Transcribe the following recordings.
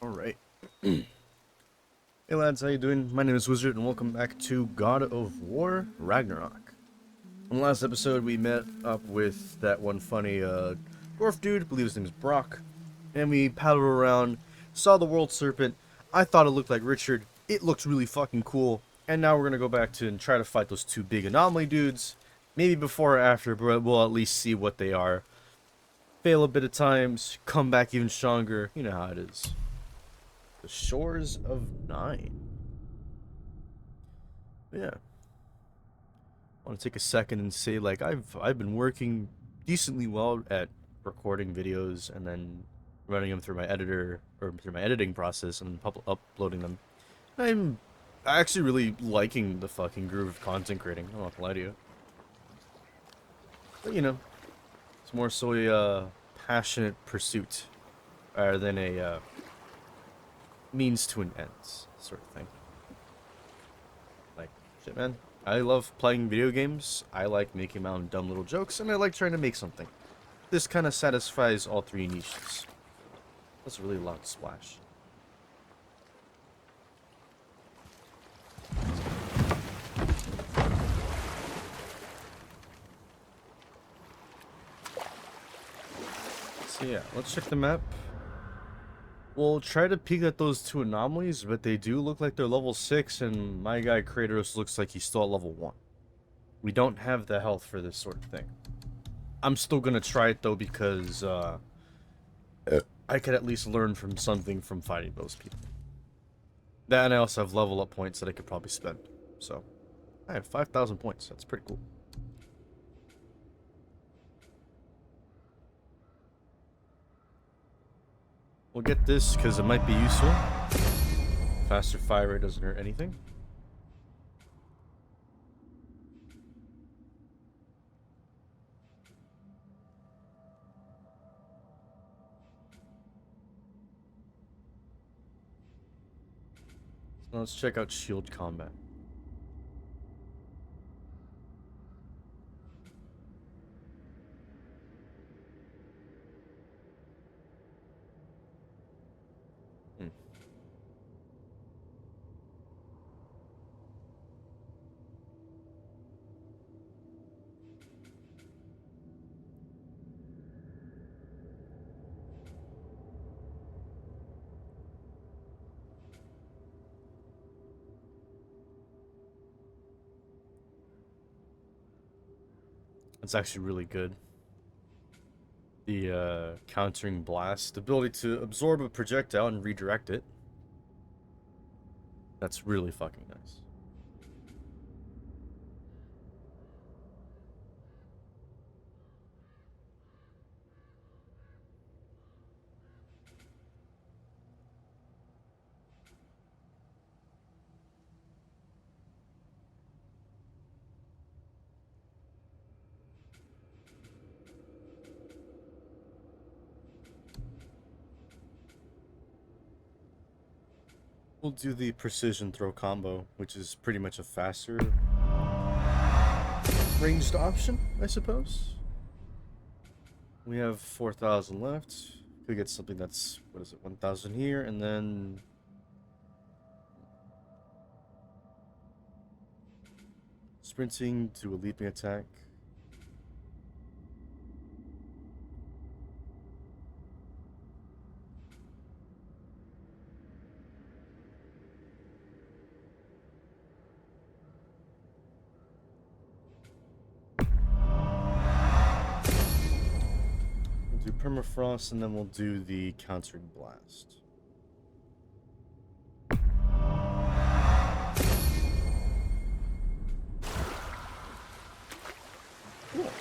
Alright. Hey lads, how you doing? My name is Wizard and welcome back to God of War Ragnarok. In the last episode we met up with that one funny dwarf dude, I believe his name is Brock, and we paddled around, saw the world serpent. I thought it looked like Richard, it looked really fucking cool, and now we're gonna go back to and try to fight those two big anomaly dudes. Maybe before or after, but we'll at least see what they are. Fail a bit of times, come back even stronger, you know how it is. The Shores of Nine. Yeah. I want to take a second and say, like, I've been working decently well at recording videos and then running them through my editor or through my editing process and uploading them. I'm actually really liking the fucking groove of content creating. I'm not gonna lie to you. But you know, it's more so a passionate pursuit rather than a means to an end sort of thing. Like, shit, man. I love playing video games, I like making my own dumb little jokes, and I like trying to make something. This kind of satisfies all three niches. That's a really loud splash. So yeah, let's check the map. We'll try to peek at those two anomalies, but they do look like they're level 6, and my guy Kratos looks like he's still at level 1. We don't have the health for this sort of thing. I'm still gonna try it though, because I could at least learn from something from fighting those people. That, and I also have level up points that I could probably spend. So, I have 5,000 points. That's pretty cool. We'll get this because it might be useful. Faster fire rate doesn't hurt anything. So let's check out shield combat. It's actually really good. The countering blast, the ability to absorb a projectile and redirect it. That's really fucking nice. We'll do the precision throw combo, which is pretty much a faster ranged option, I suppose. We have 4,000 left. Could get something that's, what is it, 1,000 here, and then sprinting to a leaping attack. Permafrost, and then we'll do the countering blast. Cool.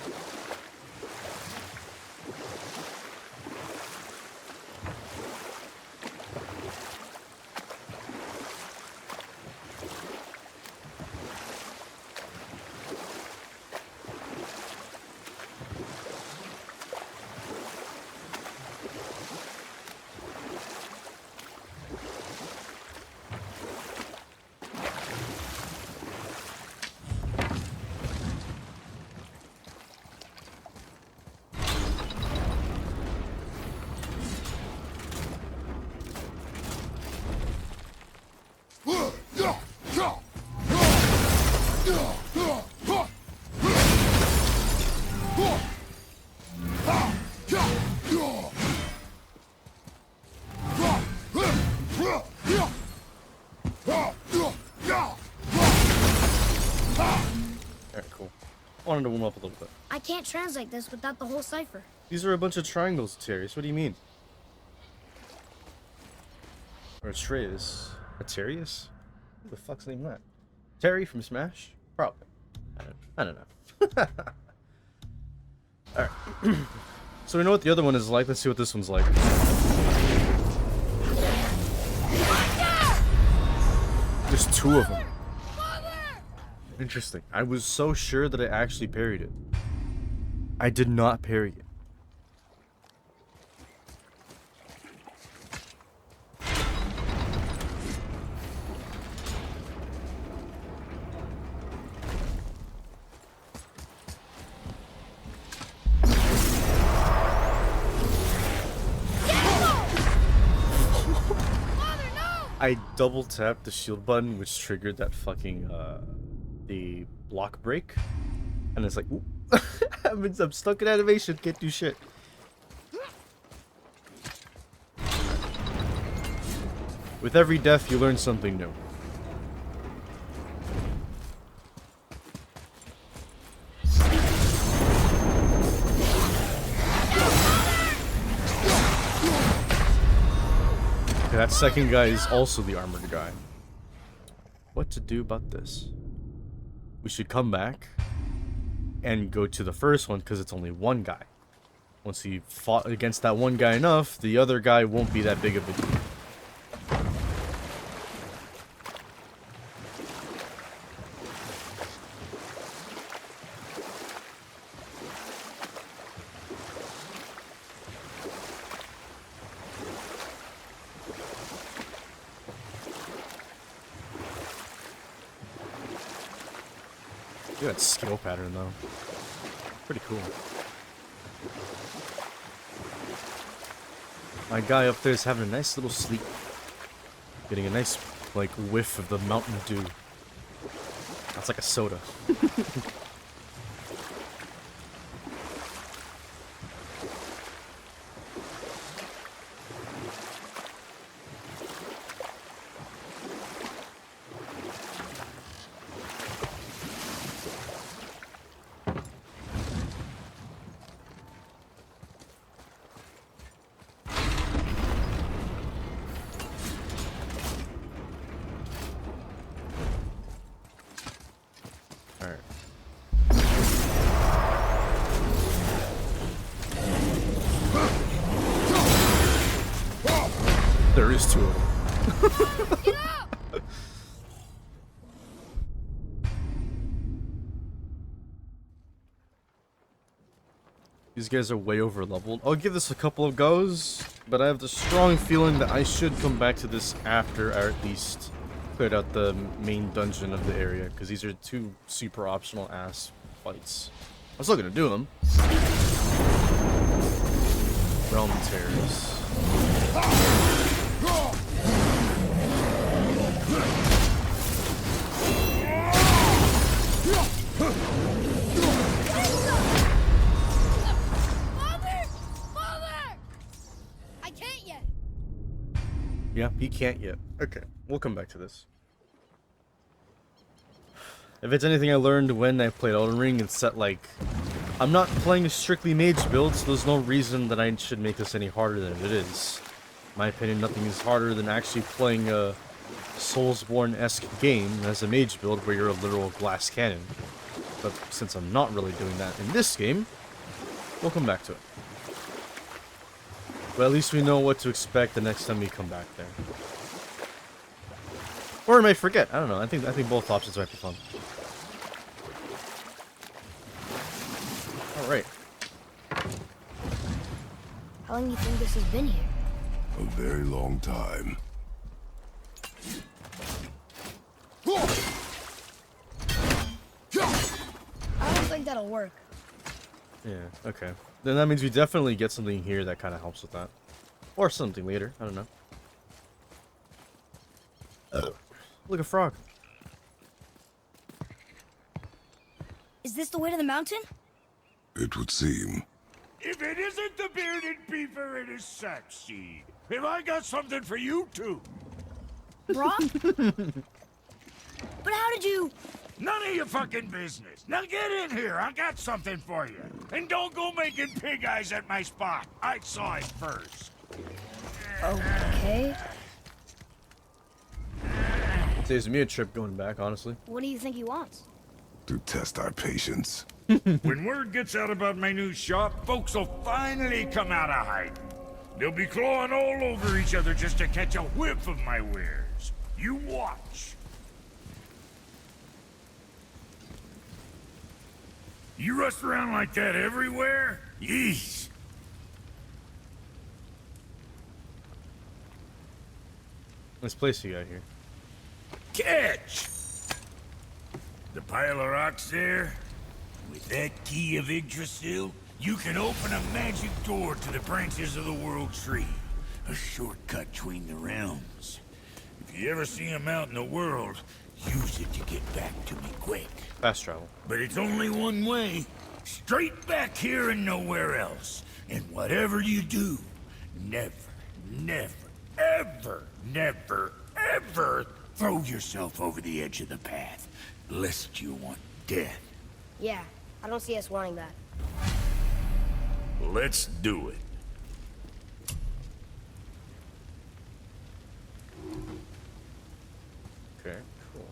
Alright, cool. Wanted to warm up a little bit. I can't translate this without the whole cipher. These are a bunch of triangles, Terrius. What do you mean? Or Atreus. Atreus? Who the fuck's name that? Terry from Smash? Probably. I don't know. Alright. So we know what the other one is like. Let's see what this one's like. There's two of them. Interesting. I was so sure that I actually parried it. I did not parry it. I double tapped the shield button, which triggered that fucking, the block break. And it's like, ooh. I'm stuck in animation, can't do shit. With every death, you learn something new. That second guy is also the armored guy. What to do about this? We should come back and go to the first one because it's only one guy. Once he fought against that one guy enough, the other guy won't be that big of a deal. Look at that skill pattern, though. Pretty cool. My guy up there is having a nice little sleep. Getting a nice, like, whiff of the Mountain Dew. That's like a soda. There is two of them. Get up! These guys are way over leveled. I'll give this a couple of goes, but I have the strong feeling that I should come back to this after I at least cleared out the main dungeon of the area, because these are two super optional ass fights. I'm still gonna do them. Realm Terrors. Yeah, he can't yet. Okay, we'll come back to this. If it's anything I learned when I played Elden Ring, it's that, like, I'm not playing a strictly mage build, so there's no reason that I should make this any harder than it is. In my opinion, nothing is harder than actually playing a Soulsborne-esque game as a mage build where you're a literal glass cannon. But since I'm not really doing that in this game, we'll come back to it. But at least we know what to expect the next time we come back there. Or I may forget. I don't know. I think both options might be fun. All right. How long do you think this has been here? A very long time. I don't think that'll work. Yeah, okay. Then that means we definitely get something here that kind of helps with that. Or something later. I don't know. Look, a frog. Is this the way to the mountain? It would seem. If it isn't the bearded beaver, it is Saxseed. Have I got something for you too? Brock? But how did you... None of your fucking business. Now get in here. I got something for you. And don't go making pig eyes at my spot. I saw it first. Okay. Saves me a trip going back, honestly. What do you think he wants? To test our patience. When word gets out about my new shop, folks will finally come out of hiding. They'll be clawing all over each other just to catch a whiff of my wares. You watch. You rust around like that everywhere? Yeesh. Nice place you got here. Catch! The pile of rocks there? With that key of Yggdrasil, you can open a magic door to the branches of the World Tree. A shortcut between the realms. If you ever see them out in the world, use it to get back to me quick. Fast travel. But it's only one way. Straight back here and nowhere else. And whatever you do, never, never, ever, never, ever throw yourself over the edge of the path, lest you want death. Yeah, I don't see us wanting that. Let's do it. Okay, cool.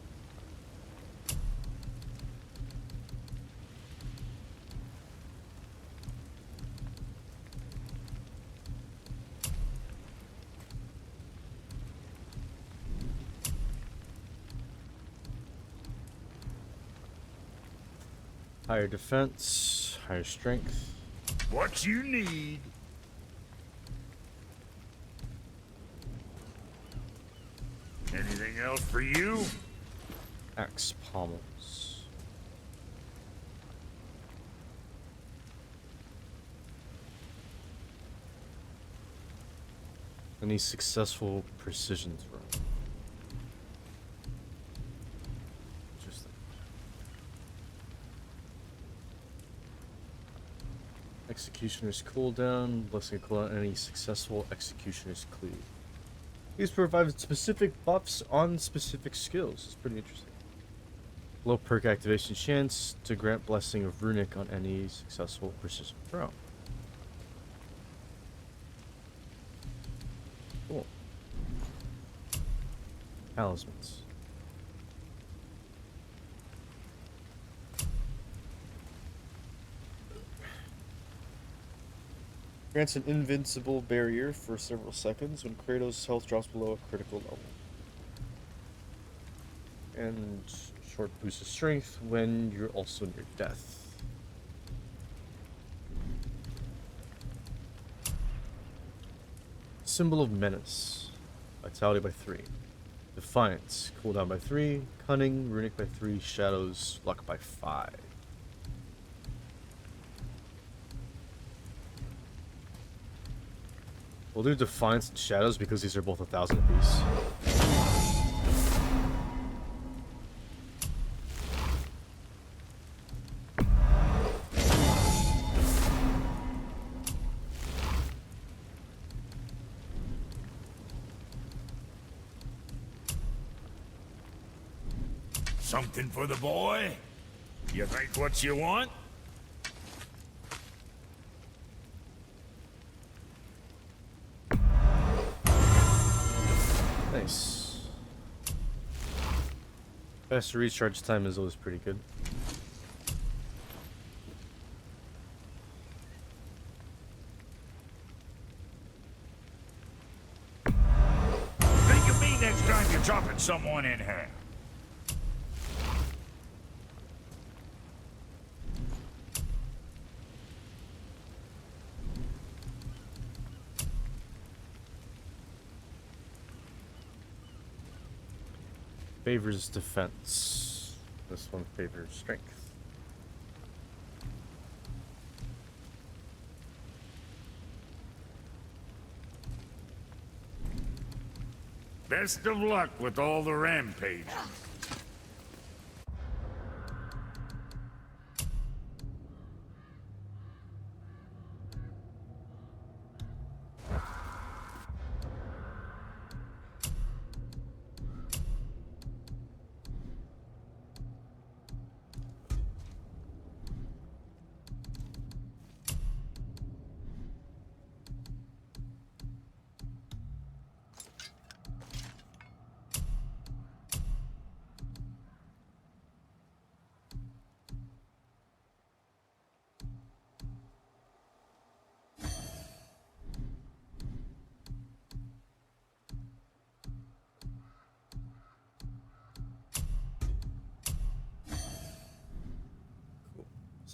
Higher defense, higher strength. What you need. Anything else for you? Axe pommels. Any successful precision throw. Interesting. Executioner's cooldown. Blessing cooldown. Any successful executioner's cleave. These provide specific buffs on specific skills. It's pretty interesting. Low perk activation chance to grant blessing of runic on any successful precision throw. Cool. Talismans. Grants an invincible barrier for several seconds when Kratos' health drops below a critical level. And short boost of strength when you're also near death. Symbol of Menace. Vitality by 3. Defiance. Cooldown by 3. Cunning. Runic by 3. Shadows. Luck by 5. We'll do Defiance and Shadows because these are both 1,000 apiece. Something for the boy? You think what you want? Nice. Faster recharge time is always pretty good. Think of me next time you're chopping someone in half. Favors defense. This one favors strength. Best of luck with all the rampages.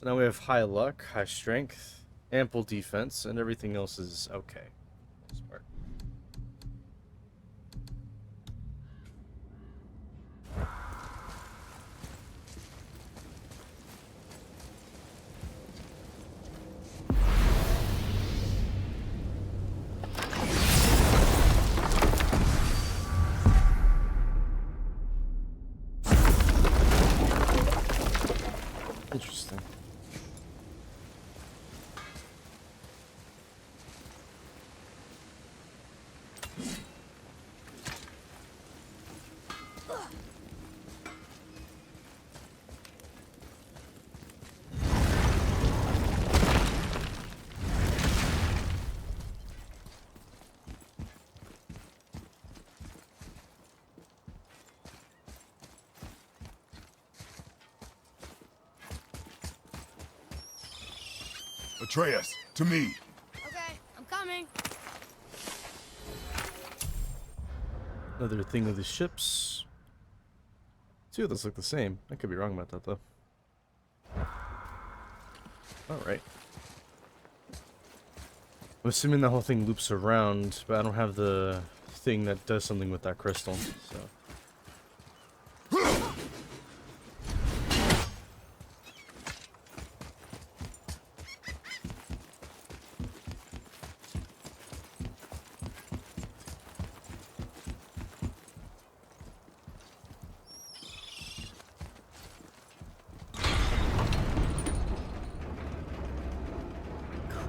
So now we have high luck, high strength, ample defense, and everything else is okay. This part. Interesting. Atreus, to me. Okay, I'm coming. Another thing of the ships. Two of those look the same. I could be wrong about that though. Alright. I'm assuming the whole thing loops around, but I don't have the thing that does something with that crystal, so.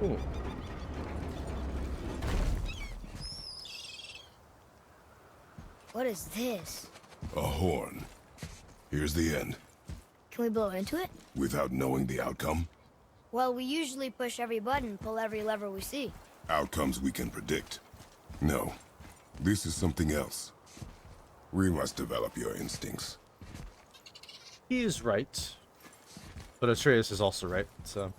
Cool. What is this? A horn. Here's the end. Can we blow into it? Without knowing the outcome, Well, we usually push every button, pull every lever we see. outcomes we can predict. No, this is something else. We must develop your instincts. He is right. But Atreus is also right, so.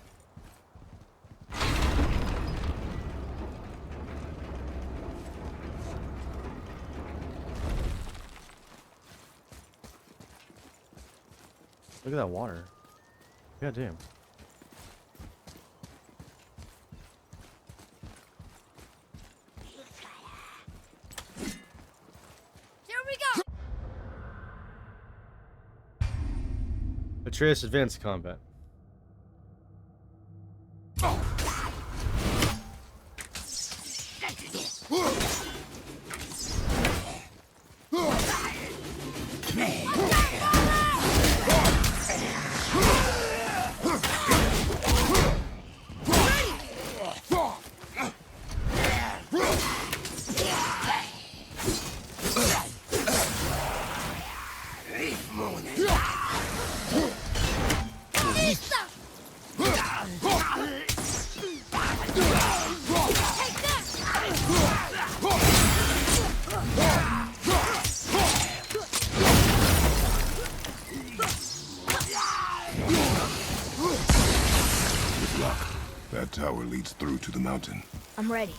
Look at that water. God damn. Here we go! Atreus advanced combat. Good luck. That tower leads through to the mountain. I'm ready.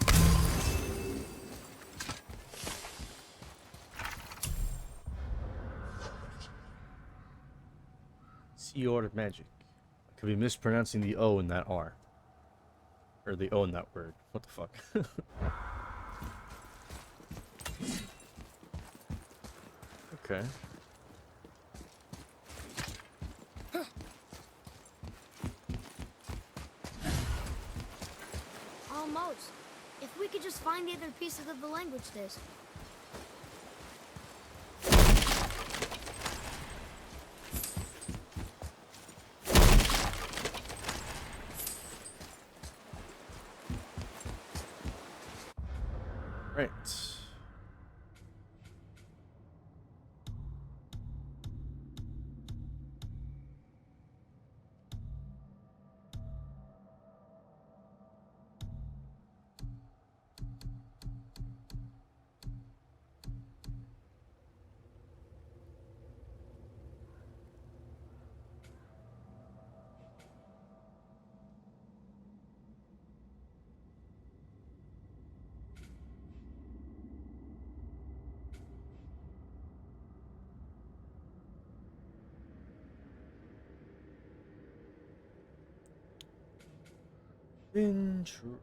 Sea Order Magic. I could be mispronouncing the O in that R. Or the O in that word. What the fuck? Okay. Almost. If we could just find the other pieces of the language disk. Right. Interesting.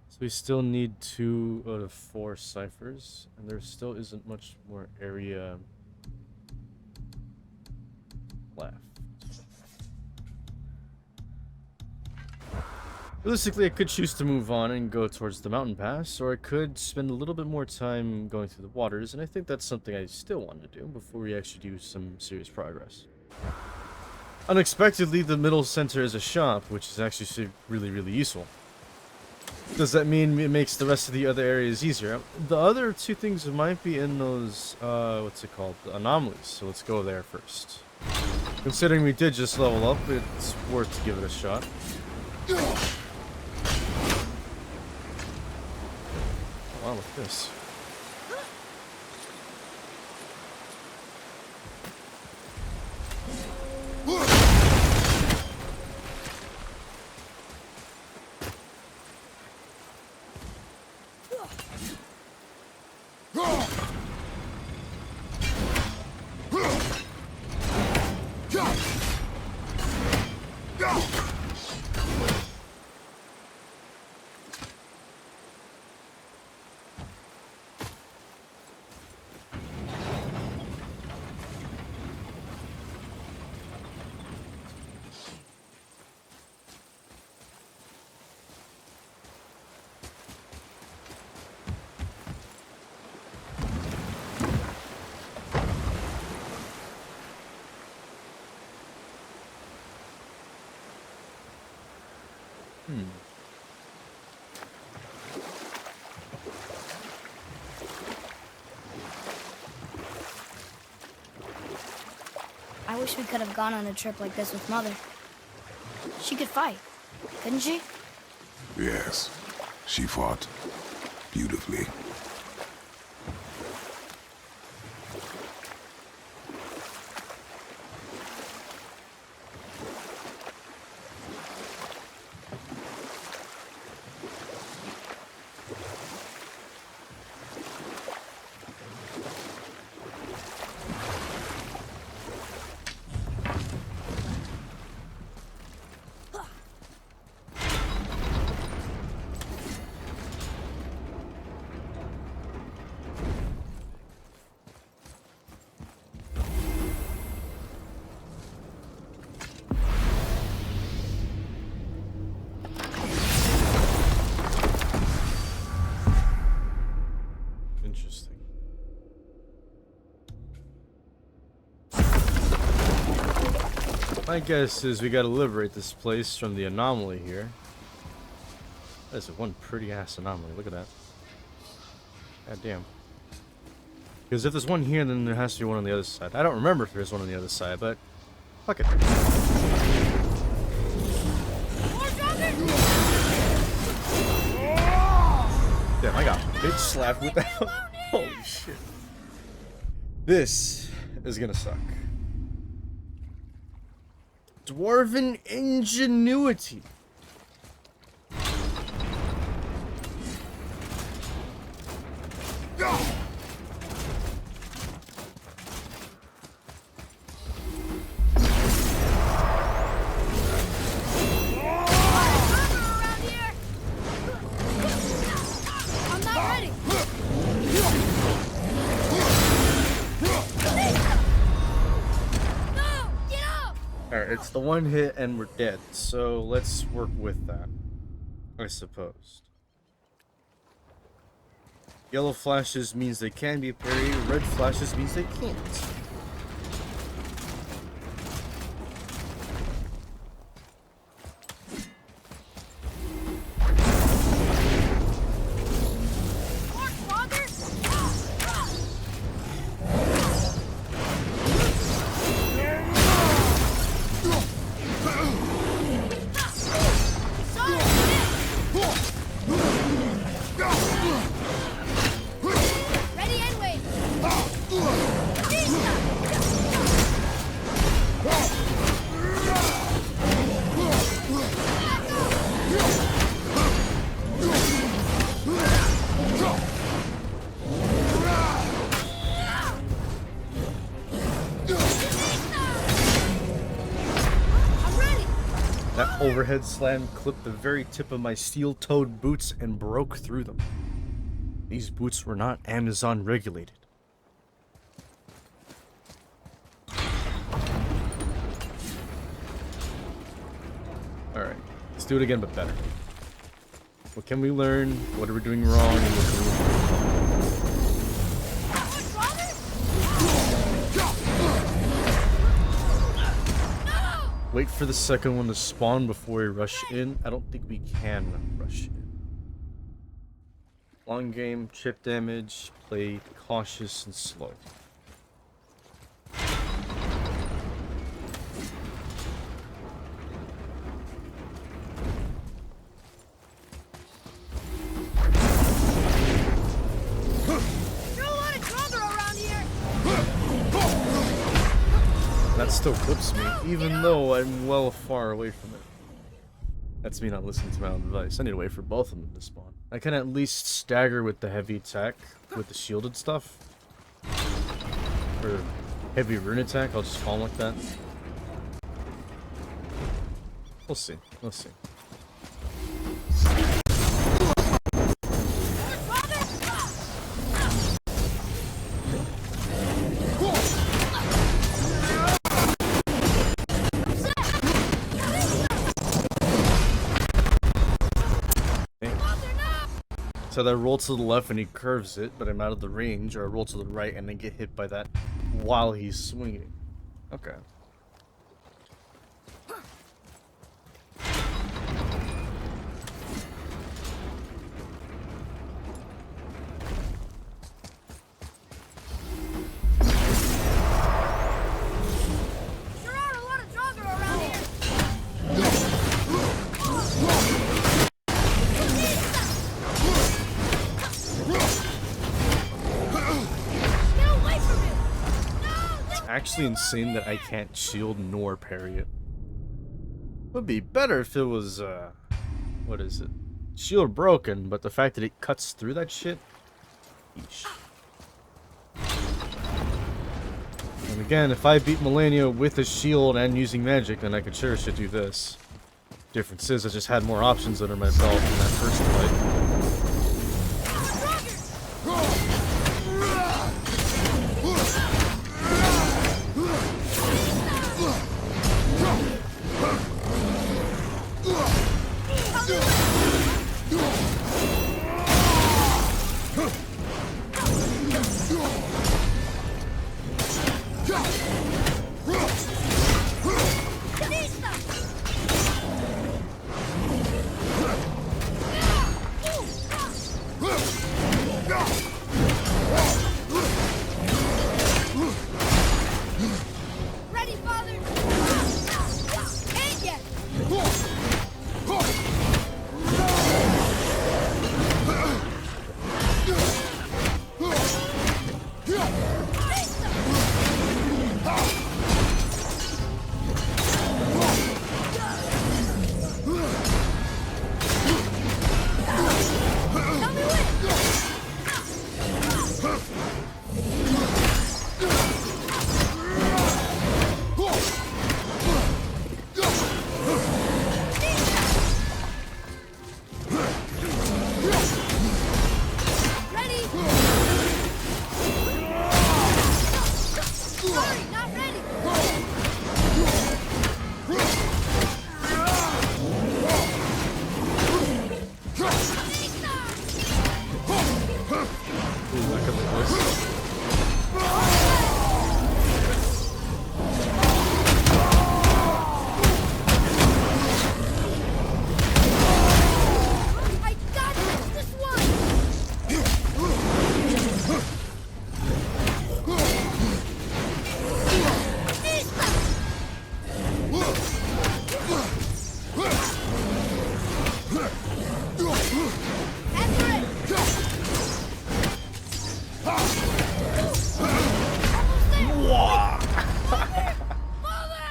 So we still need 2 out of 4 ciphers, and there still isn't much more area left. Realistically, I could choose to move on and go towards the mountain pass, or I could spend a little bit more time going through the waters, and I think that's something I still want to do before we actually do some serious progress. Unexpectedly, the middle center is a shop, which is actually really, really useful. Does that mean it makes the rest of the other areas easier? The other 2 things might be in those, what's it called? The anomalies, so let's go there first. Considering we did just level up, it's worth to give it a shot. Wow, look at this. I wish we could have gone on a trip like this with Mother. She could fight, couldn't she? Yes, she fought beautifully. My guess is we gotta liberate this place from the anomaly here. That's one pretty ass anomaly. Look at that. God damn. Because if there's one here, then there has to be one on the other side. I don't remember if there's one on the other side, but fuck it. Damn, I got bitch slapped with that. Holy shit. This is gonna suck. Dwarven ingenuity. It's the one hit and we're dead, so let's work with that, I suppose. Yellow flashes means they can be parried, red flashes means they can't. That overhead slam clipped the very tip of my steel-toed boots and broke through them. These boots were not Amazon regulated. Alright, let's do it again, but better. What can we learn? What are we doing wrong? And what can we learn? Wait for the second one to spawn before we rush in. I don't think we can rush in. Long game, chip damage, play cautious and slow. That still clips me, even though I'm well far away from it. That's me not listening to my own advice. I need to wait for both of them to spawn. I can at least stagger with the heavy attack with the shielded stuff. Or heavy rune attack, I'll just call them like that. We'll see. We'll see. So I roll to the left and he curves it, but I'm out of the range, or I roll to the right and then get hit by that while he's swinging. Okay. Actually insane that I can't shield nor parry it. Would be better if it was what is it? Shield broken, but the fact that it cuts through that shit. Eesh. And again, if I beat Millennia with a shield and using magic, then I could sure should do this. Difference is I just had more options under my belt in that first fight.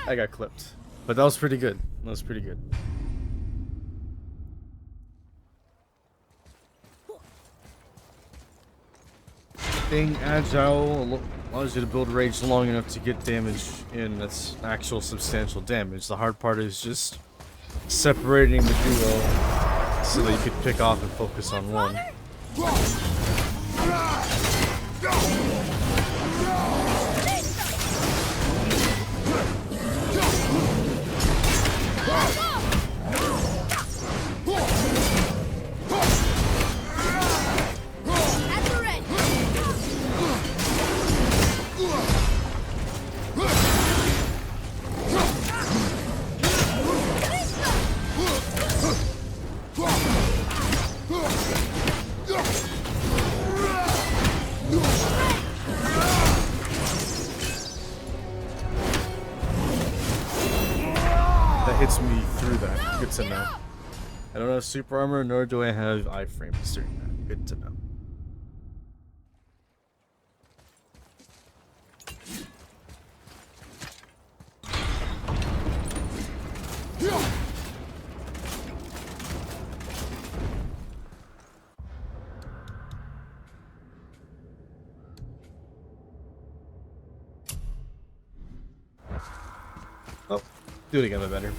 I got clipped. But that was pretty good. That was pretty good. Being agile allows you to build rage long enough to get damage in. That's actual substantial damage. The hard part is just separating the duo so that you could pick off and focus on one. Hits me through that. Good to know. I don't have super armor, nor do I have iframe considering that. Good to know. Oh, do it again, but better.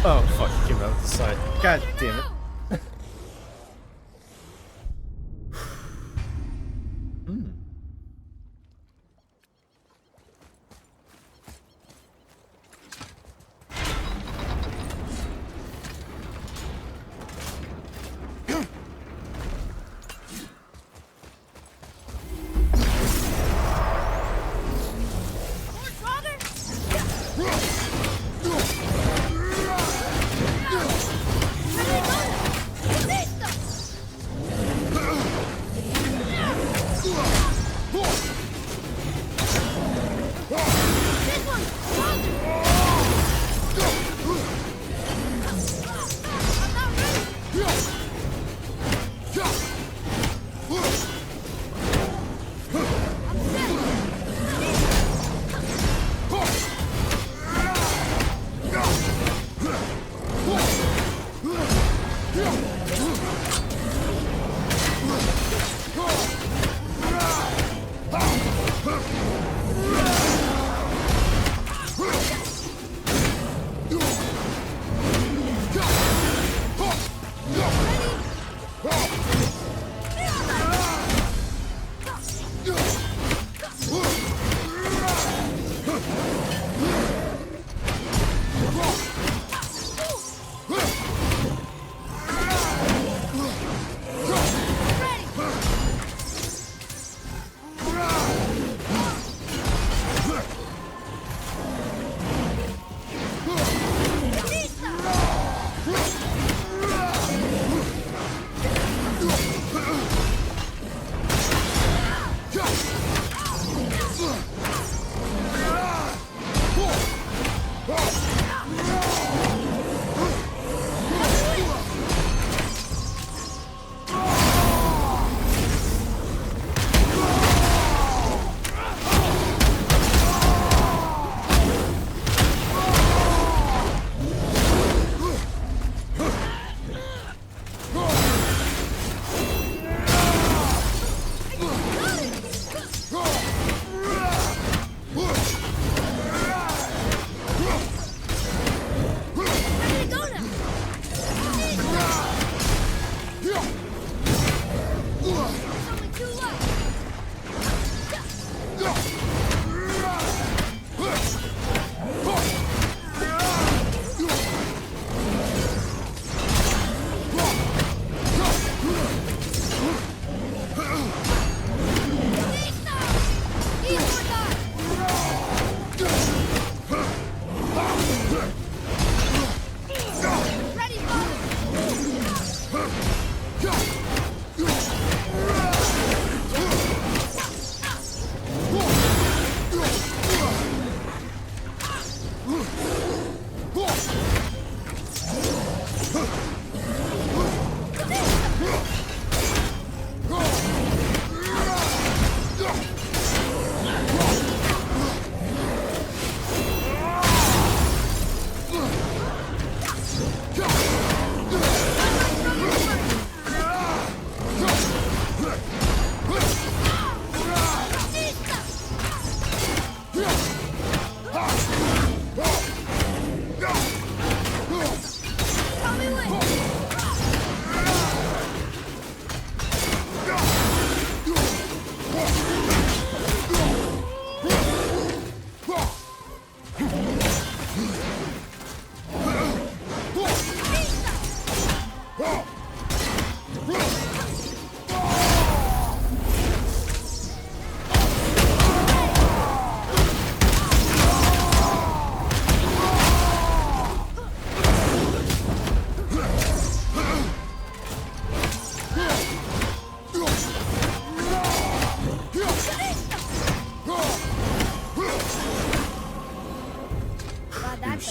Oh, fuck, it came out the side. God damn it.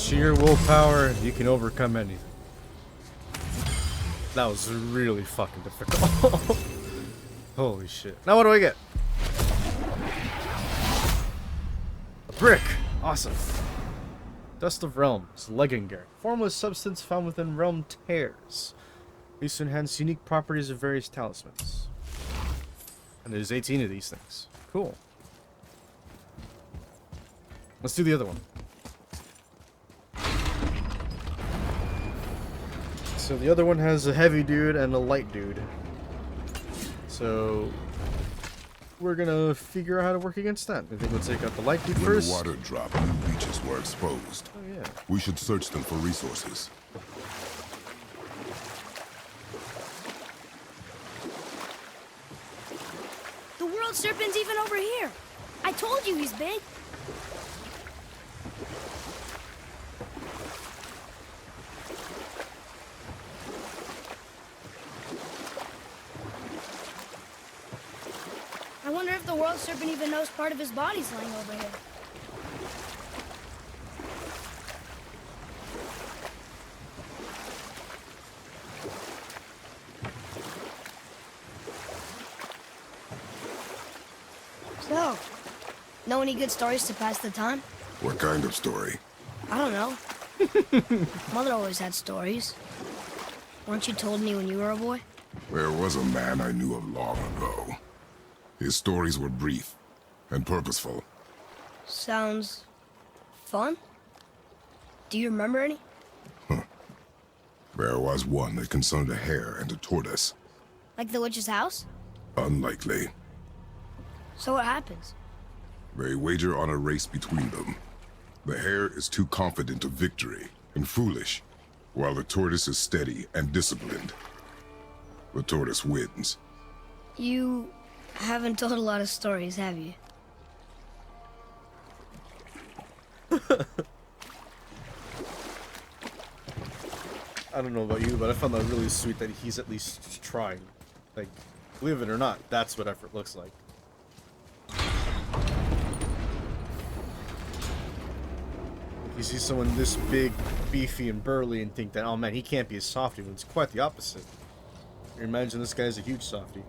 sheer willpower, you can overcome anything. That was really fucking difficult. Holy shit. Now what do I get? A brick! Awesome. Dust of Realms, legging gear. Formless substance found within realm tears. Used to enhance unique properties of various talismans. And there's 18 of these things. Cool. Let's do the other one. So the other one has a heavy dude and a light dude. So we're gonna figure out how to work against that. I think we'll take out the light dude When first. the water dropped, new beaches were exposed. Oh yeah. We should search them for resources. The world serpent's even over here. I told you he's big. I wonder if the world serpent even knows part of his body's lying over here. So, know any good stories to pass the time? What kind of story? I don't know. Mother always had stories. Weren't you told me when you were a boy? There was a man I knew of long ago. His stories were brief and purposeful. Sounds fun. Do you remember any? There was one that concerned a hare and a tortoise. Like the witch's house? Unlikely. So what happens? They wager on a race between them. The hare is too confident of victory and foolish, while the tortoise is steady and disciplined. The tortoise wins. You haven't told a lot of stories, have you? I don't know about you, but I found that really sweet that he's at least trying. Like, believe it or not, that's what effort looks like. You see someone this big, beefy, and burly and think that, oh man, he can't be a softie, when it's quite the opposite. You imagine this guy's a huge softie.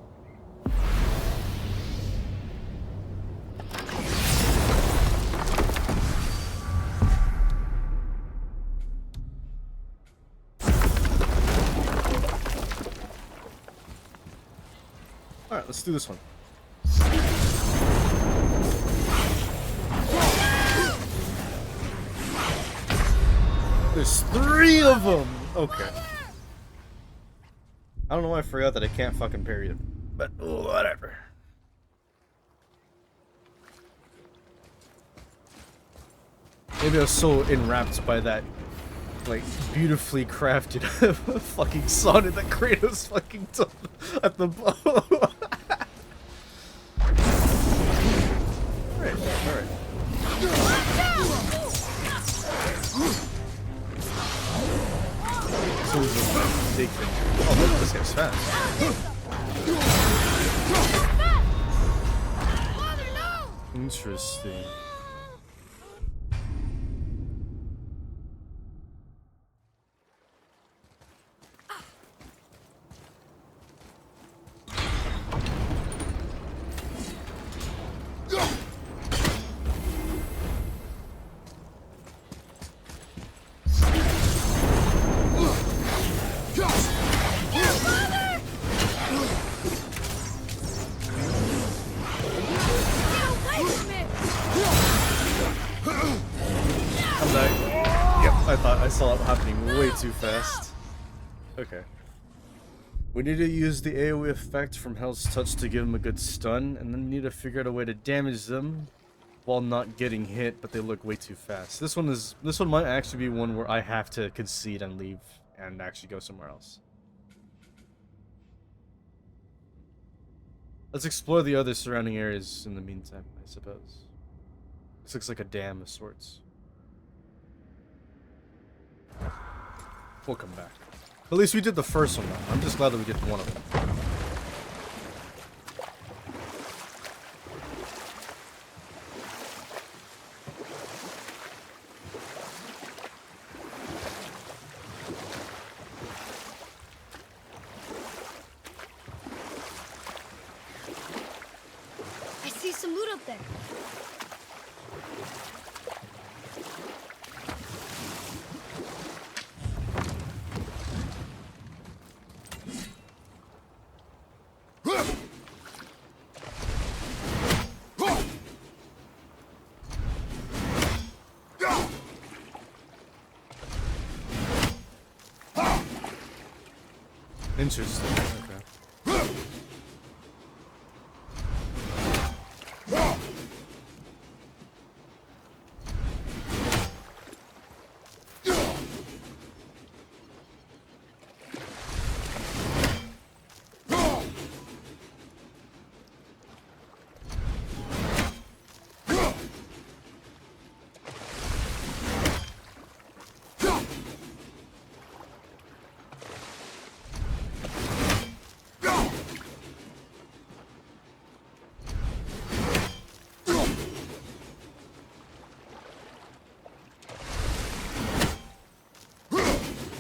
Alright, let's do this one. There's 3 of them! Okay. I don't know why I forgot that I can't fucking parry them. But, whatever. Maybe I was so enwrapped by that, like, beautifully crafted fucking sonnet that Kratos fucking took at the bow. Alright, alright. So big thing. Oh, look, this guy's fast. Interesting. I saw it happening way too fast. Okay. We need to use the AoE effect from Hell's Touch to give them a good stun, and then we need to figure out a way to damage them while not getting hit, but they look way too fast. This one might actually be one where I have to concede and leave and actually go somewhere else. Let's explore the other surrounding areas in the meantime, I suppose. This looks like a dam of sorts. We'll come back. At least we did the first one, though. I'm just glad that we get to one of them. there. Interesting. Okay.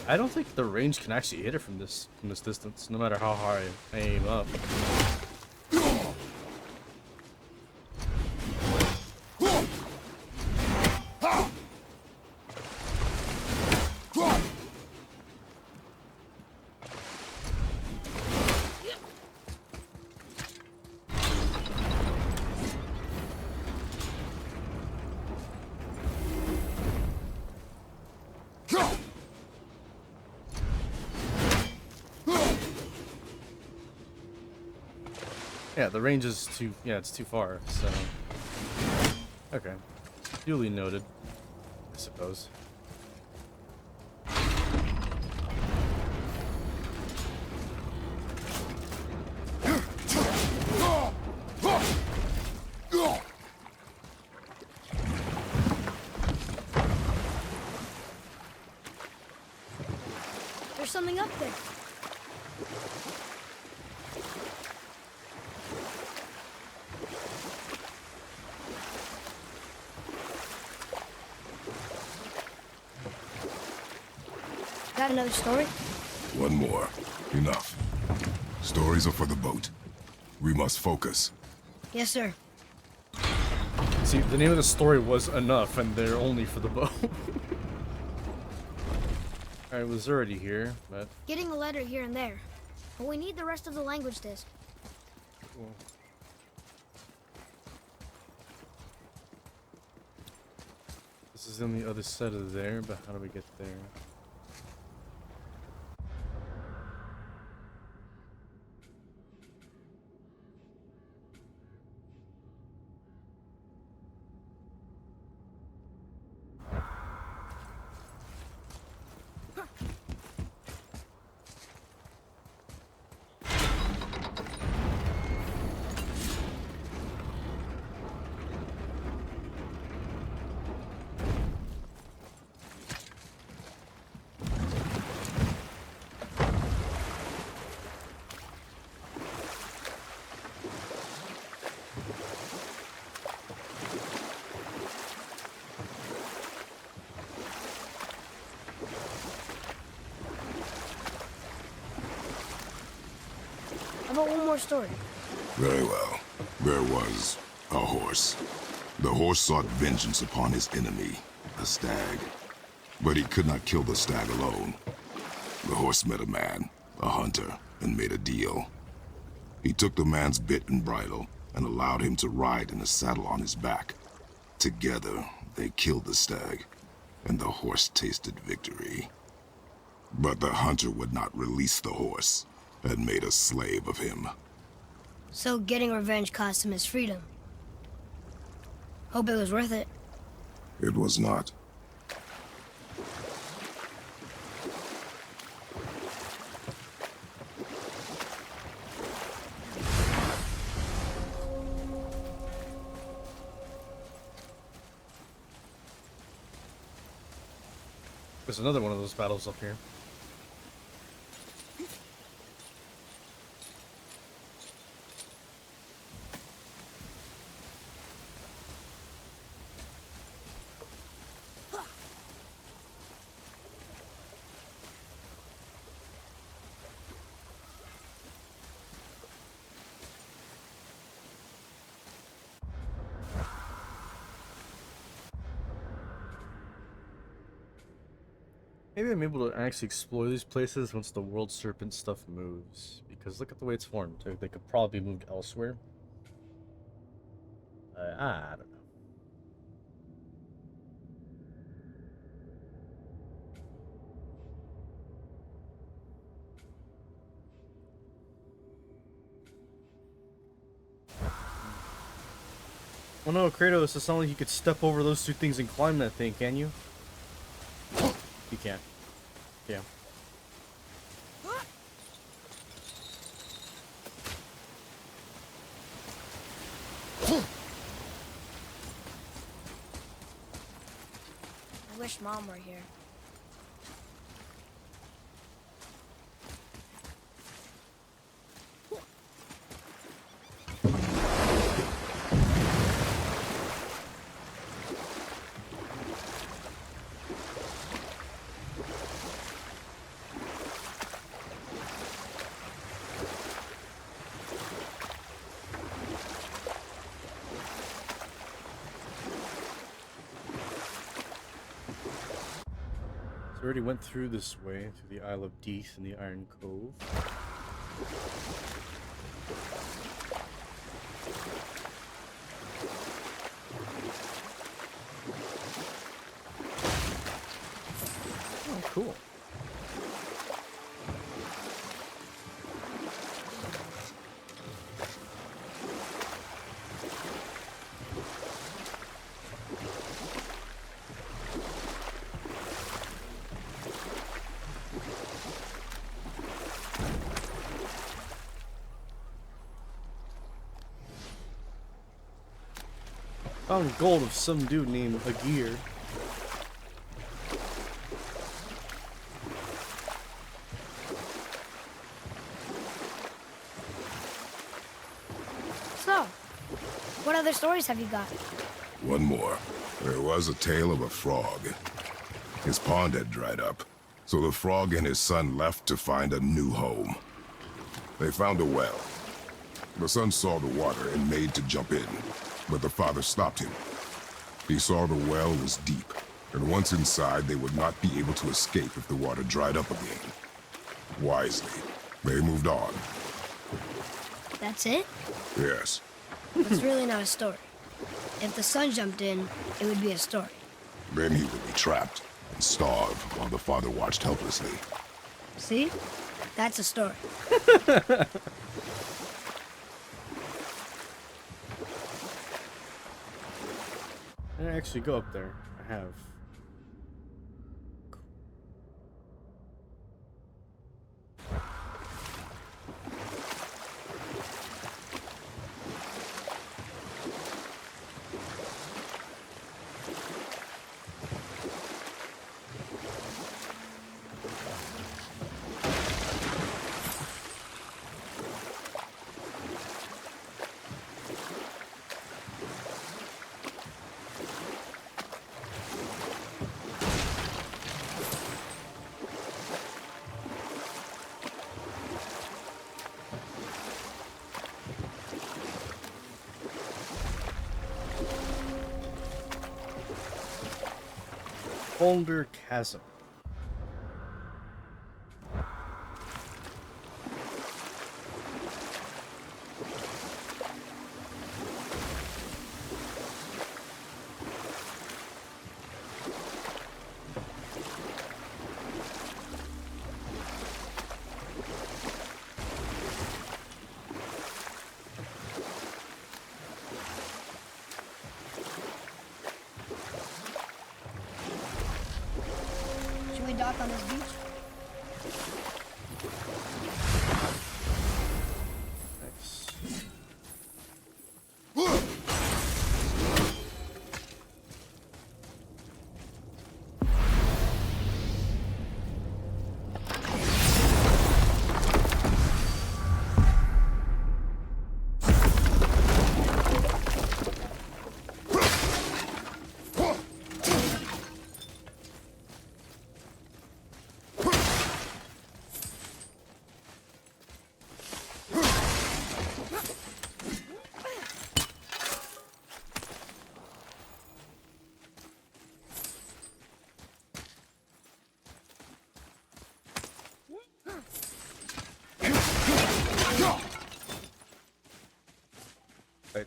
I don't think the range can actually hit it from this distance, no matter how high I aim up. Yeah, the range is too, yeah, it's too far, so. Okay. Duly noted, I suppose. There's something up there. Got another story? One more. Enough. Stories are for the boat. We must focus. Yes, sir. See, the name of the story was enough, and they're only for the boat. Alright, it was already here, but... Getting a letter here and there. But we need the rest of the language disc. Cool. This is on the other side of there, but how do we get there? How about one more story? Very well. There was a horse. The horse sought vengeance upon his enemy, a stag. But he could not kill the stag alone. The horse met a man, a hunter, and made a deal. He took the man's bit and bridle and allowed him to ride in a saddle on his back. Together, they killed the stag, and the horse tasted victory. But the hunter would not release the horse and made a slave of him. So getting revenge cost him his freedom. Hope it was worth it. It was not. There's another one of those battles up here. Maybe I'm able to actually explore these places once the world serpent stuff moves. Because look at the way it's formed. They could probably be moved elsewhere. I don't know. Oh no, Kratos, it's not like you could step over those two things and climb that thing, can you? You can't. Yeah. I wish Mom were here. So we already went through this way, through the Isle of Death and the Iron Cove. Oh, cool. Found gold of some dude named Agir. So, what other stories have you got? One more. There was a tale of a frog. His pond had dried up, so the frog and his son left to find a new home. They found a well. The son saw the water and made to jump in, but the father stopped him. He saw the well was deep, and once inside, they would not be able to escape if the water dried up again. Wisely, they moved on. That's it? Yes. It's really not a story. If the son jumped in, it would be a story. Then he would be trapped and starve while the father watched helplessly. See? That's a story. I didn't actually go up there. I have. Boulder Chasm. Should we dock on this beach? Nice.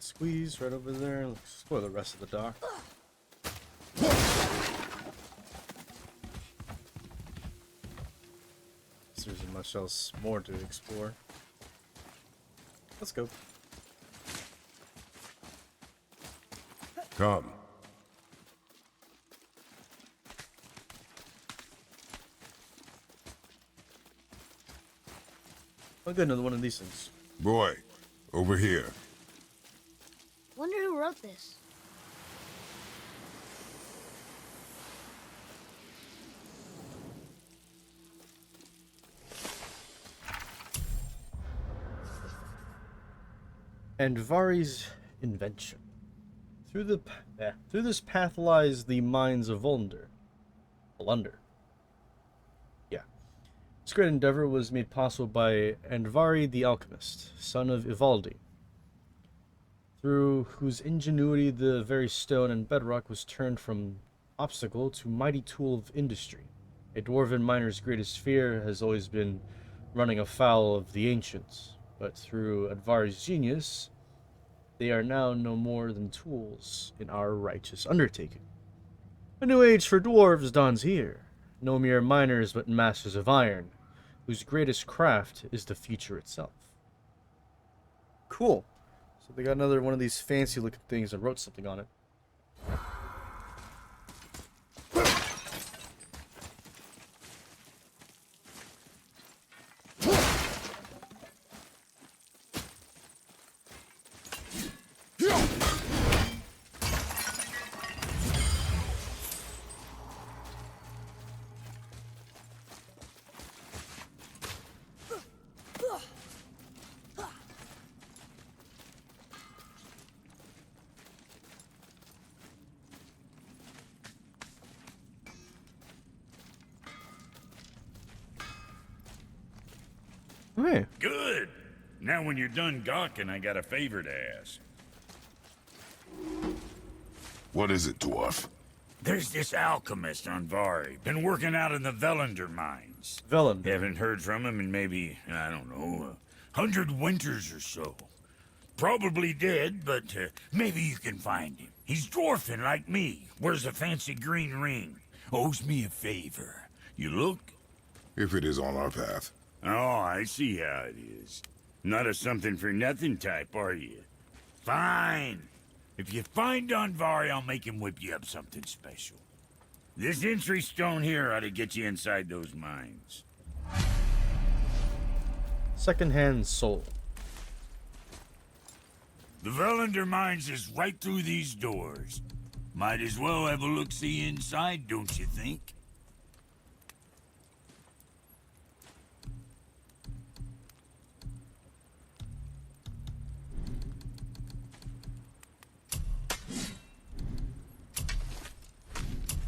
tight squeeze right over there. Let's explore the rest of the dock. There isn't much else more to explore. Let's go. Come. I'll get another one of these things. Boy, over here. Wonder who wrote this. And Vari's invention. Through this path lies the mines of Volnder. Yeah. This great endeavor was made possible by Andvari the alchemist, son of Ivaldi, through whose ingenuity the very stone and bedrock was turned from obstacle to mighty tool of industry. A dwarven miner's greatest fear has always been running afoul of the ancients, but through Andvari's genius, they are now no more than tools in our righteous undertaking. A new age for dwarves dawns here. No mere miners, but masters of iron, whose greatest craft is the future itself. Cool. So they got another one of these fancy looking things and wrote something on it. Hey. Good. Now when you're done gawking, I got a favor to ask. What is it, dwarf? There's this alchemist on Vari. Been working out in the Velander mines. Velander. Haven't heard from him in maybe, I don't know, 100 winters or so. Probably dead, but maybe you can find him. He's dwarfing like me. Wears a fancy green ring. Owes me a favor. You look? If it is on our path. Oh, I see how it is. Not a something-for-nothing type, are you? Fine. If you find Andvari, I'll make him whip you up something special. This entry stone here ought to get you inside those mines. Secondhand soul. The Velander mines is right through these doors. Might as well have a look-see inside, don't you think?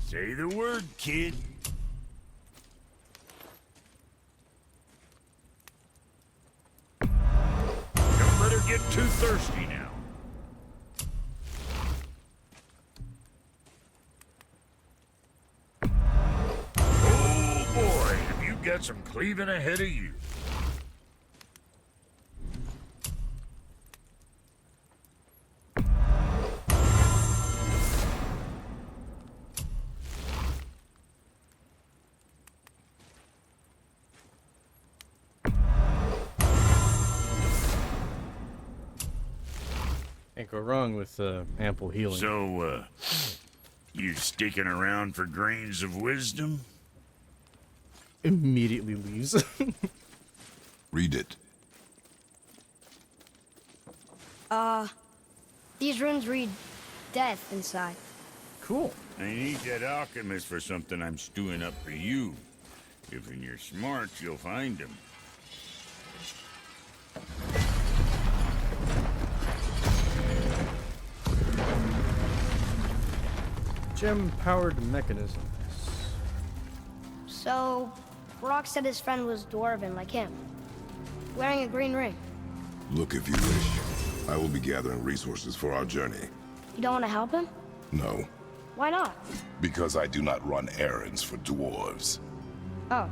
Say the word, kid. Don't let her get too thirsty now. Oh boy, have you got some cleaving ahead of you. Can't go wrong with ample healing. So, you sticking around for grains of wisdom? Immediately leaves. Read it. These runes read death inside. Cool. I need that alchemist for something I'm stewing up for you. If you're smart, you'll find him. Gem-powered mechanisms. So, Grok said his friend was dwarven like him, wearing a green ring. Look if you wish. I will be gathering resources for our journey. You don't want to help him? No, Why not? because I do not run errands for dwarves. Oh.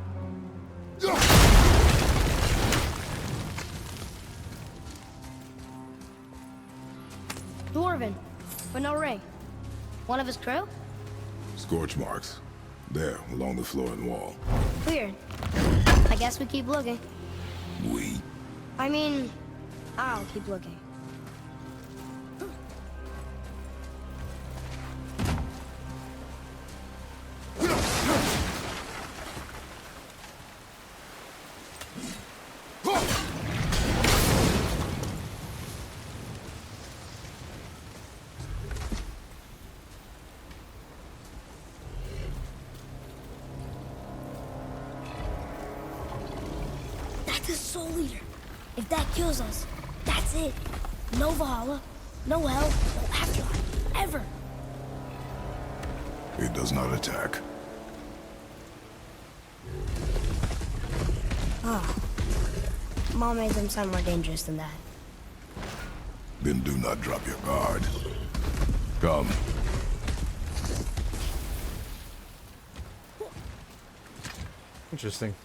Dwarven, but no ring. One of his crew? Scorch marks. There, along the floor and wall. Weird. I guess we keep looking. We? I mean, I'll keep looking. That's a soul eater. If that kills us, that's it. No Valhalla, no hell, no afterlife, ever. It does not attack. Oh. Mom made them sound more dangerous than that. Then do not drop your guard. Come. Interesting.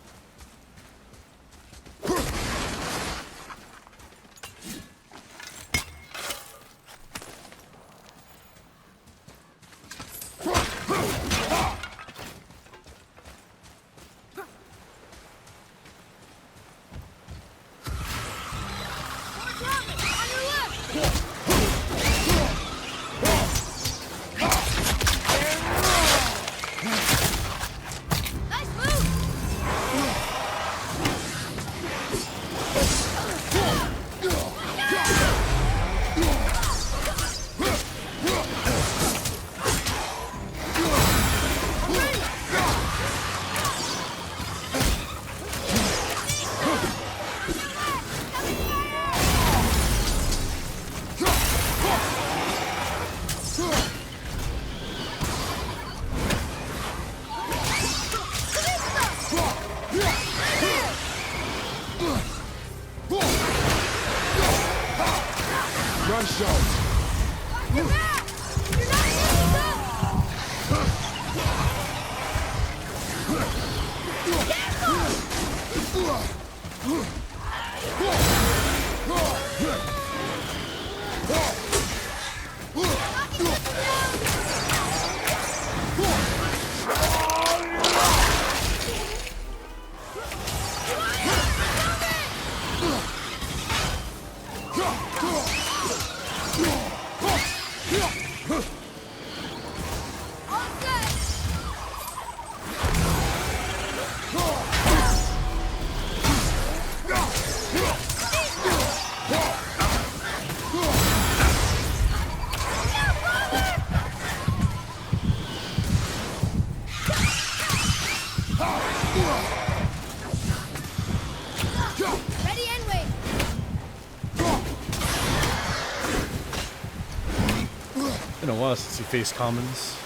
Been a while since you faced commons.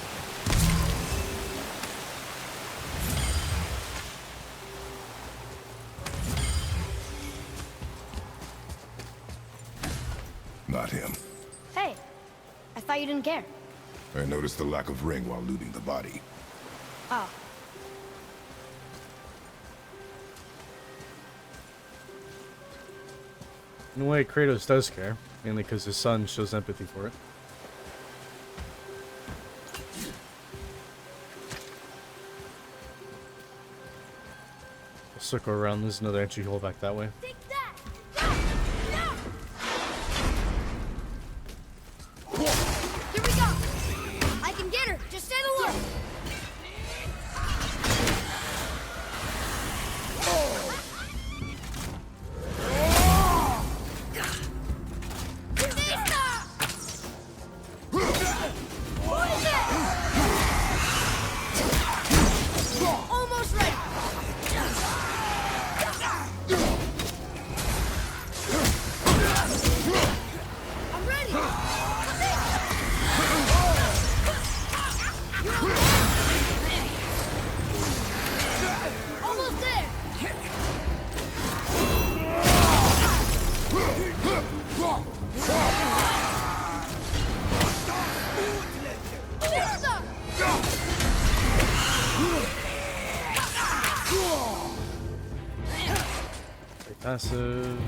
Not him. Hey, I thought you didn't care. I noticed the lack of ring while looting the body. Oh. In a way, Kratos does care, mainly because his son shows empathy for it. We'll circle around. There's another entry hole back that way. Take that! No! No! Here we go! I can get her! Just stay alert! Almost ready! I'm ready! Almost there! Very passive.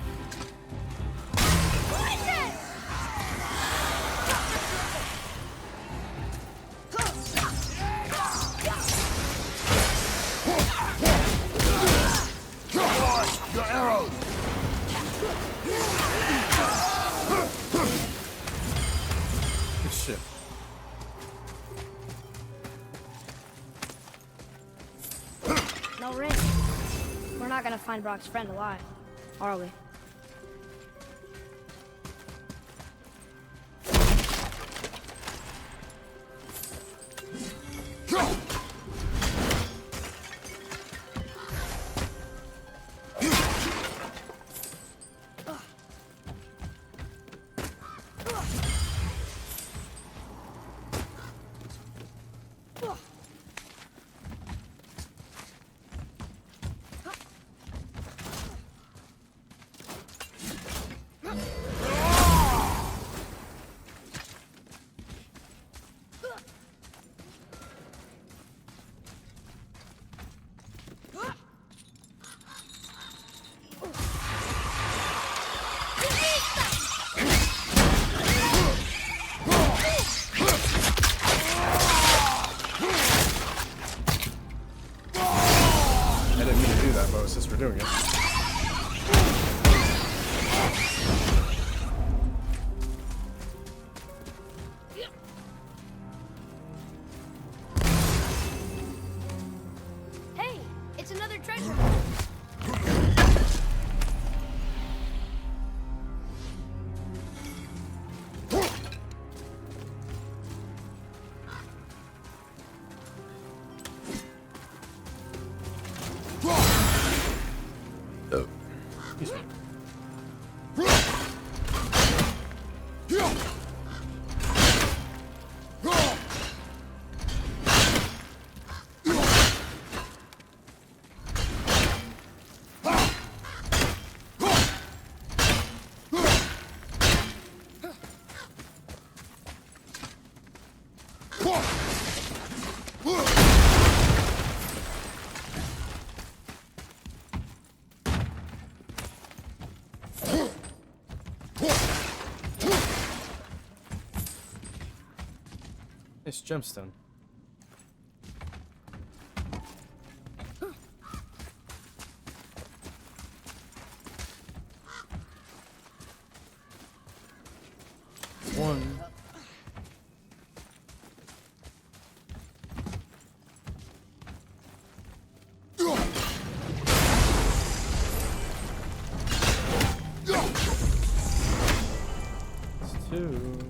No ring. We're not gonna find Brock's friend alive, are we? I didn't mean to do that, but I was just for doing it. Hey, it's another treasure. Oh. Excuse me. Nice gemstone. One. It's two.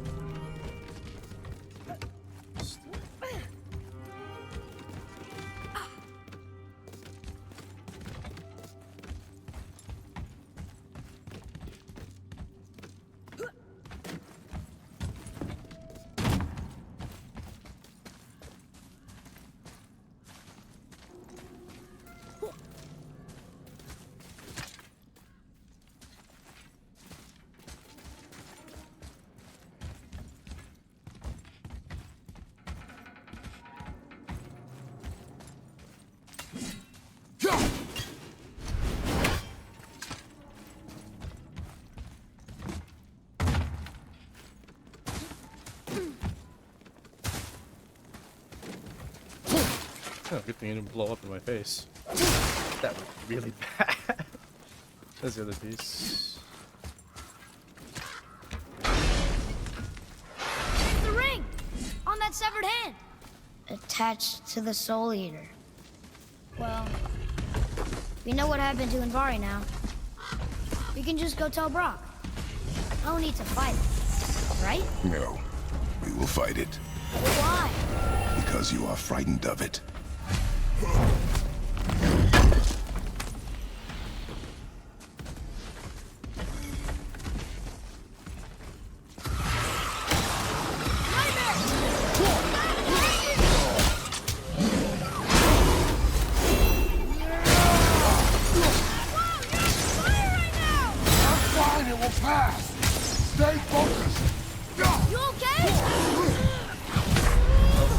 Oh, good thing it didn't blow up in my face. That would be really bad. There's the other piece. It's the ring! On that severed hand! Attached to the Soul Eater. Well, we know what happened to Invari now. We can just go tell Brock. No need to fight it, right? No, we will fight it. Why? Because you are frightened of it. Fine, it will pass. Stay focused. You okay?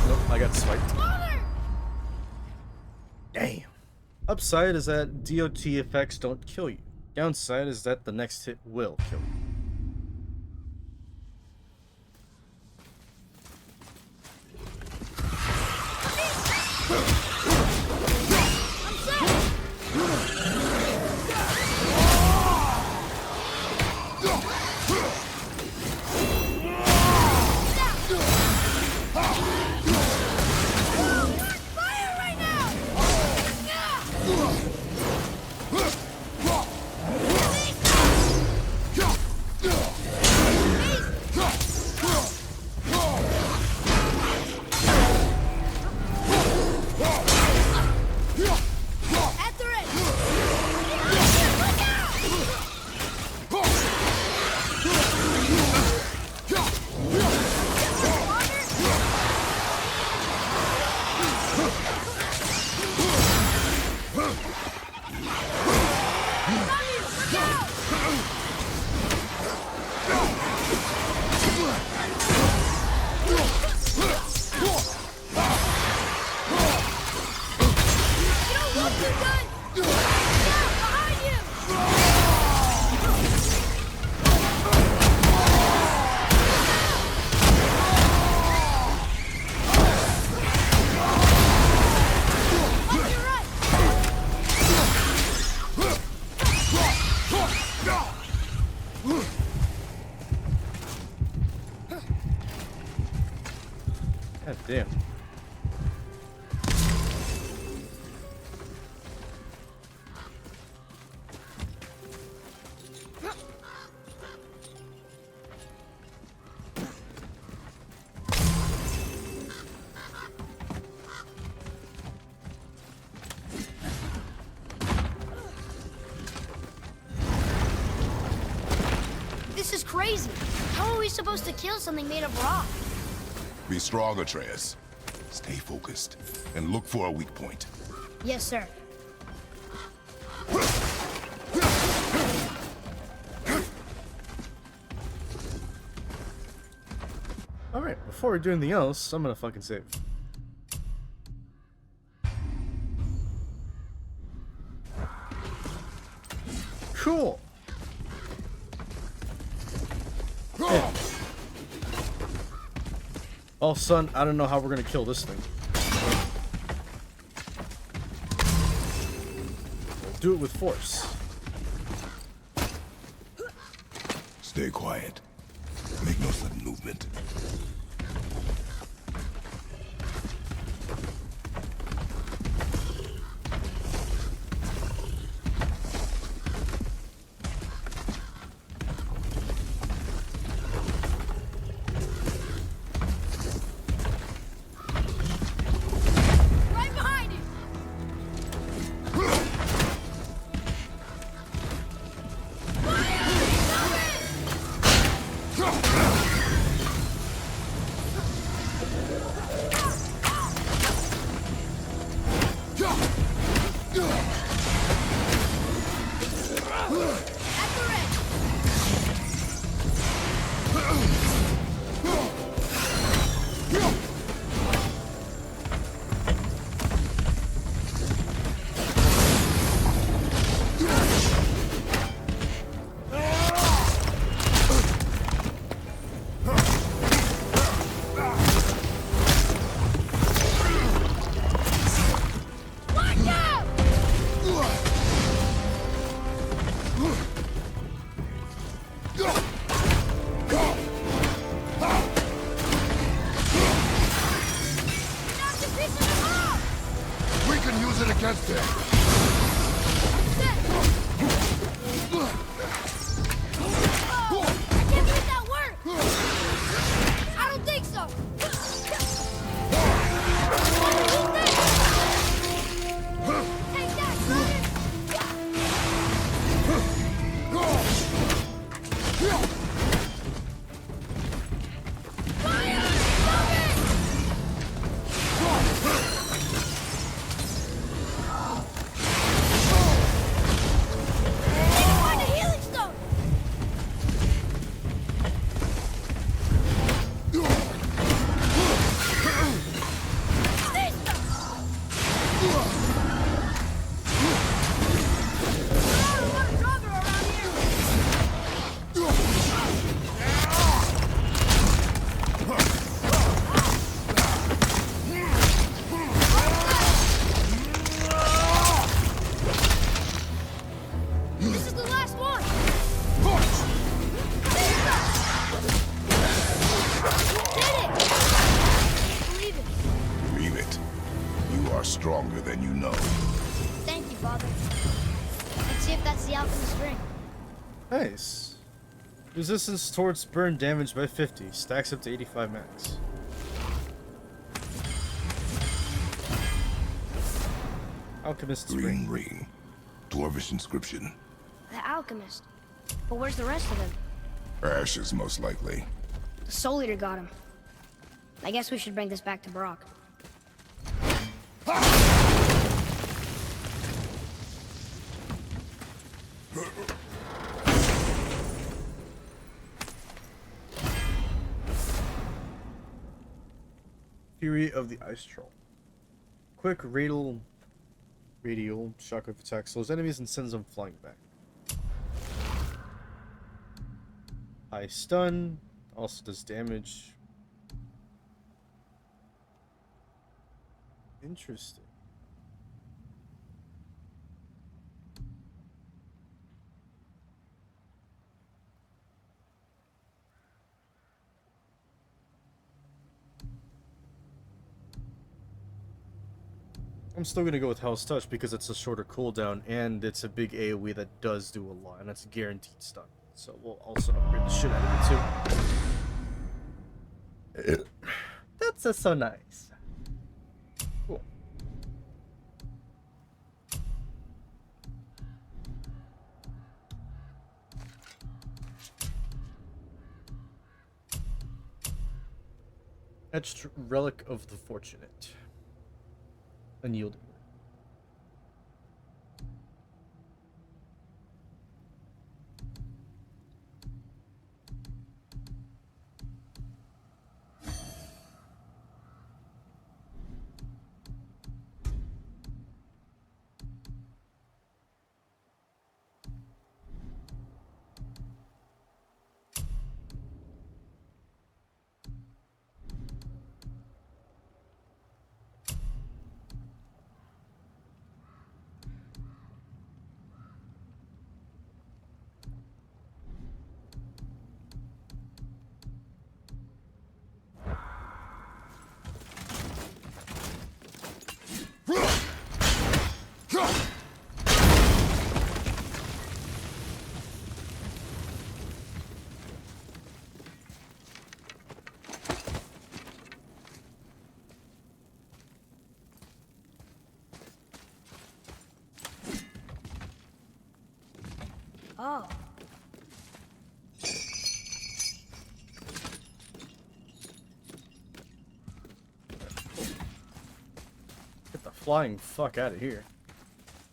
Nope, I got swiped. Father! Damn. Upside is that DOT effects don't kill you. Downside is that the next hit will kill you. crazy. How are we supposed to kill something made of rock? Be strong, Atreus. Stay focused and look for a weak point. Yes, sir. Alright, before we do anything else, I'm gonna fucking save. Cool. Yeah. Oh, son, I don't know how we're gonna kill this thing. Do it with force. Stay quiet. Make no sudden movement. Right behind you! We can use it against him. I can't believe that worked! I don't think so! Take that, brother! Fire! Stop it! Need to find a healing stone! This stuff! I don't want a drugger around here! This is the last one! There you go! Did it! Believe it. Believe it. You are stronger than you know. Thank you, Father. Let's see if that's the alchemist ring. Nice. Resistance towards burn damage by 50. Stacks up to 85 max. Alchemist's Green ring. ring. Dwarvish inscription. The alchemist. But where's the rest of them? Ashes, most likely. The Soul Eater got him. I guess we should bring this back to Grok. Fury of the Ice Troll. Quick radial shockwave attack slows enemies and sends them flying back. High stun also does damage. Interesting. I'm still gonna go with Hell's Touch because it's a shorter cooldown and it's a big AoE that does do a lot, and that's a guaranteed stun. So we'll also upgrade the shit out of it too. That's just so nice. Cool. Etched relic of the fortunate. Unyielding. Oh. Get the flying fuck out of here.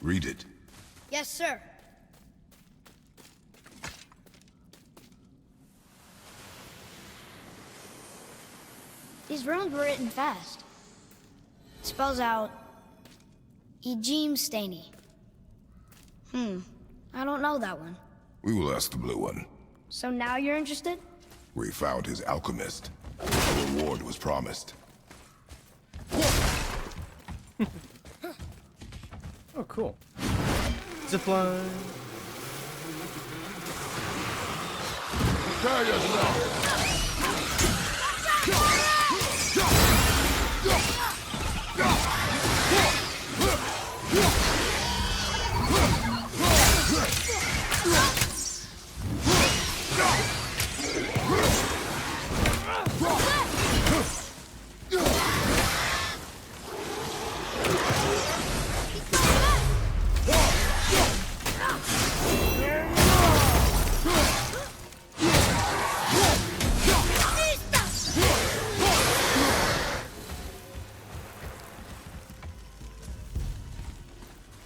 Read it. Yes, sir. These runes were written fast. It spells out Ejim Staney. I don't know that one. We will ask the blue one. So now you're interested? We found his alchemist. A reward was promised. Oh, cool. Zipline. Prepare yourself!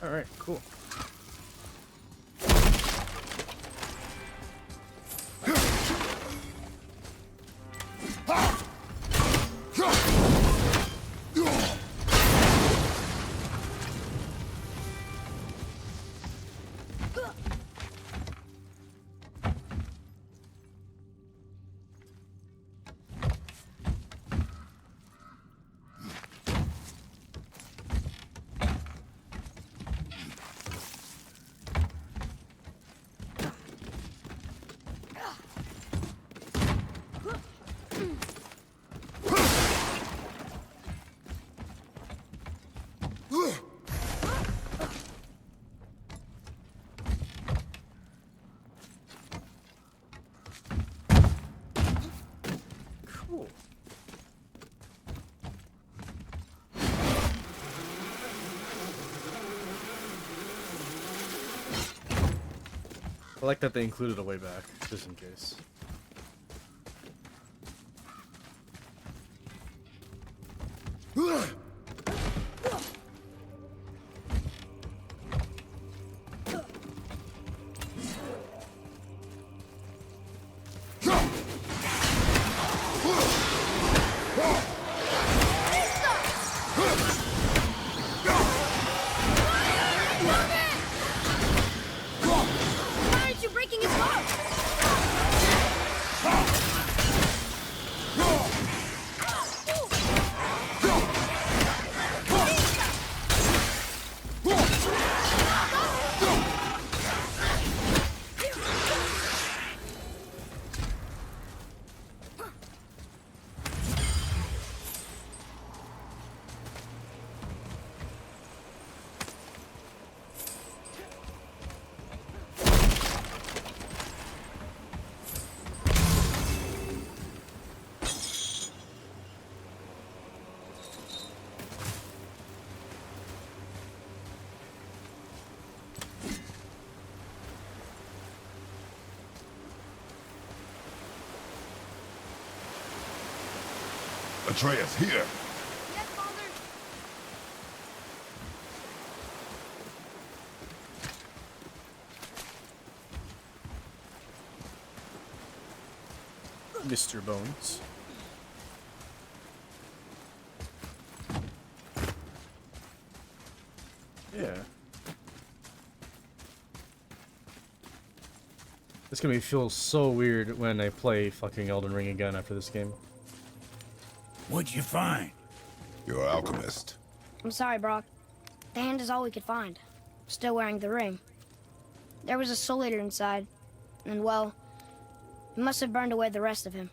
Alright, cool. Cool. I like that they included a way back, just in case. Why aren't you breaking his heart? Atreus, here. Yes, Father. Mr. Bones. Yeah. It's gonna feel so weird when I play fucking Elden Ring again after this game. What'd you find? You're an alchemist. I'm sorry, Brock. The hand is all we could find. Still wearing the ring. There was a soul eater inside. And, well, he must have burned away the rest of him.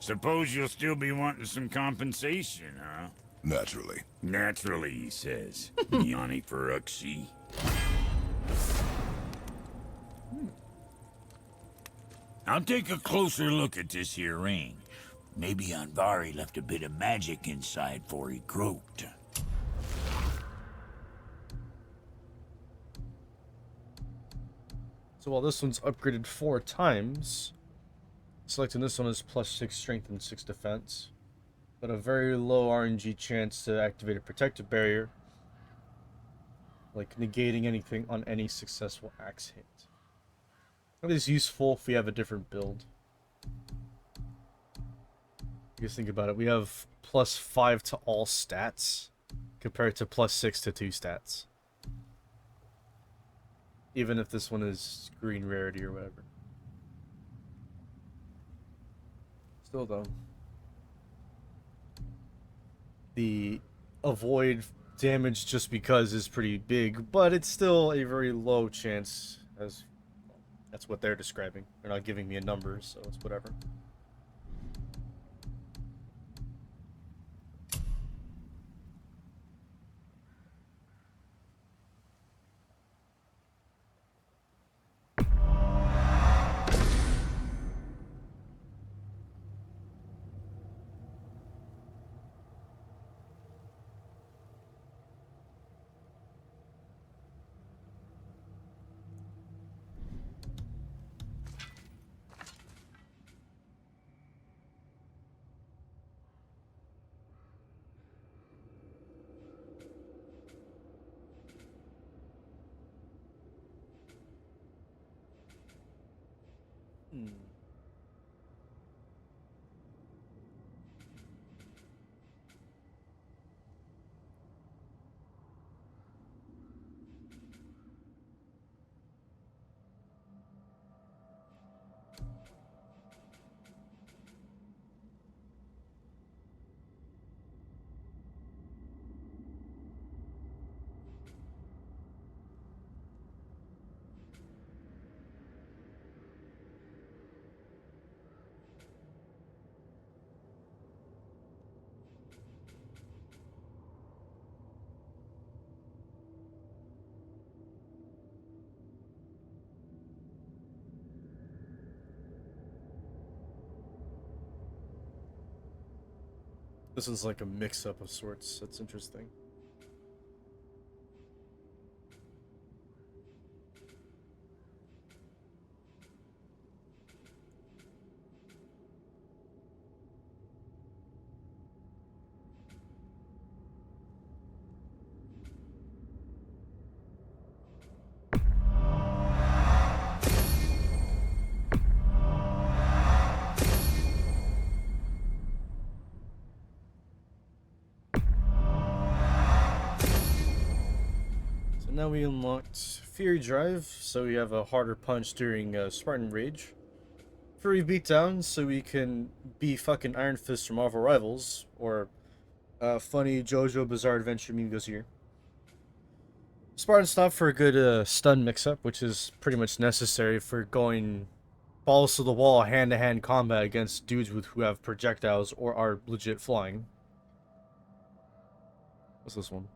Suppose you'll still be wanting some compensation, huh? Naturally. Naturally, he says. Yanni Feruxi. I'll take a closer look at this here ring. Maybe Anvari left a bit of magic inside before he croaked. So while this one's upgraded 4 times, selecting this one is +6 strength and 6 defense, but a very low RNG chance to activate a protective barrier, like negating anything on any successful axe hit. That is useful if we have a different build. You guys think about it, we have +5 to all stats compared to +6 to 2 stats. Even if this one is green rarity or whatever. Still though. The avoid damage just because is pretty big, but it's still a very low chance, as that's what they're describing. They're not giving me a number, so it's whatever. This is like a mix-up of sorts. That's interesting. Now we unlocked Fury Drive, so we have a harder punch during Spartan Rage. Fury Beatdown, so we can be fucking Iron Fist from Marvel Rivals, or funny JoJo Bizarre Adventure meme goes here. Spartan Stop for a good stun mix-up, which is pretty much necessary for going balls to the wall hand-to-hand combat against dudes who have projectiles or are legit flying. What's this one?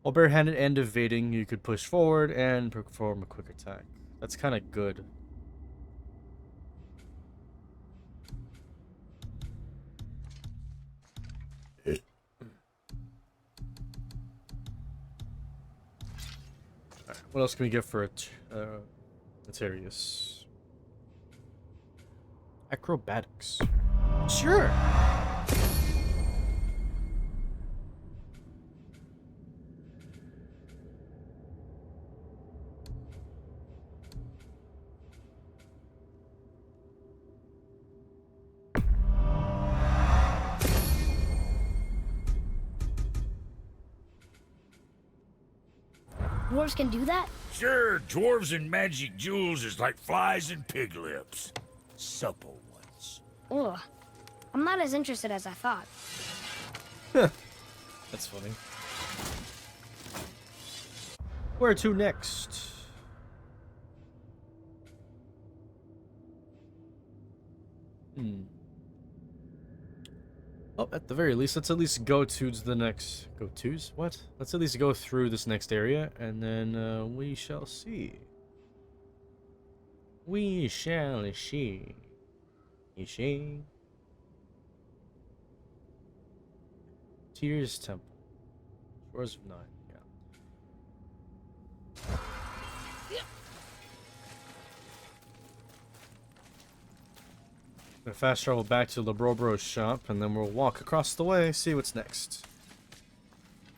While barehanded and evading, you could push forward and perform a quick attack. That's kind of good. Right, what else can we get for Atreus? Acrobatics. Sure. Dwarves can do that? Sure, dwarves and magic jewels is like flies and pig lips. Supple ones. Ugh. I'm not as interested as I thought. That's funny. Where to next? Oh, at the very least, let's at least go to the next... Go to's? What? Let's at least go through this next area, and then we shall see. We shall see. You see? Tears Temple. Shores of Nine, yeah. Gonna fast travel back to Lebrobro's shop, and then we'll walk across the way, see what's next.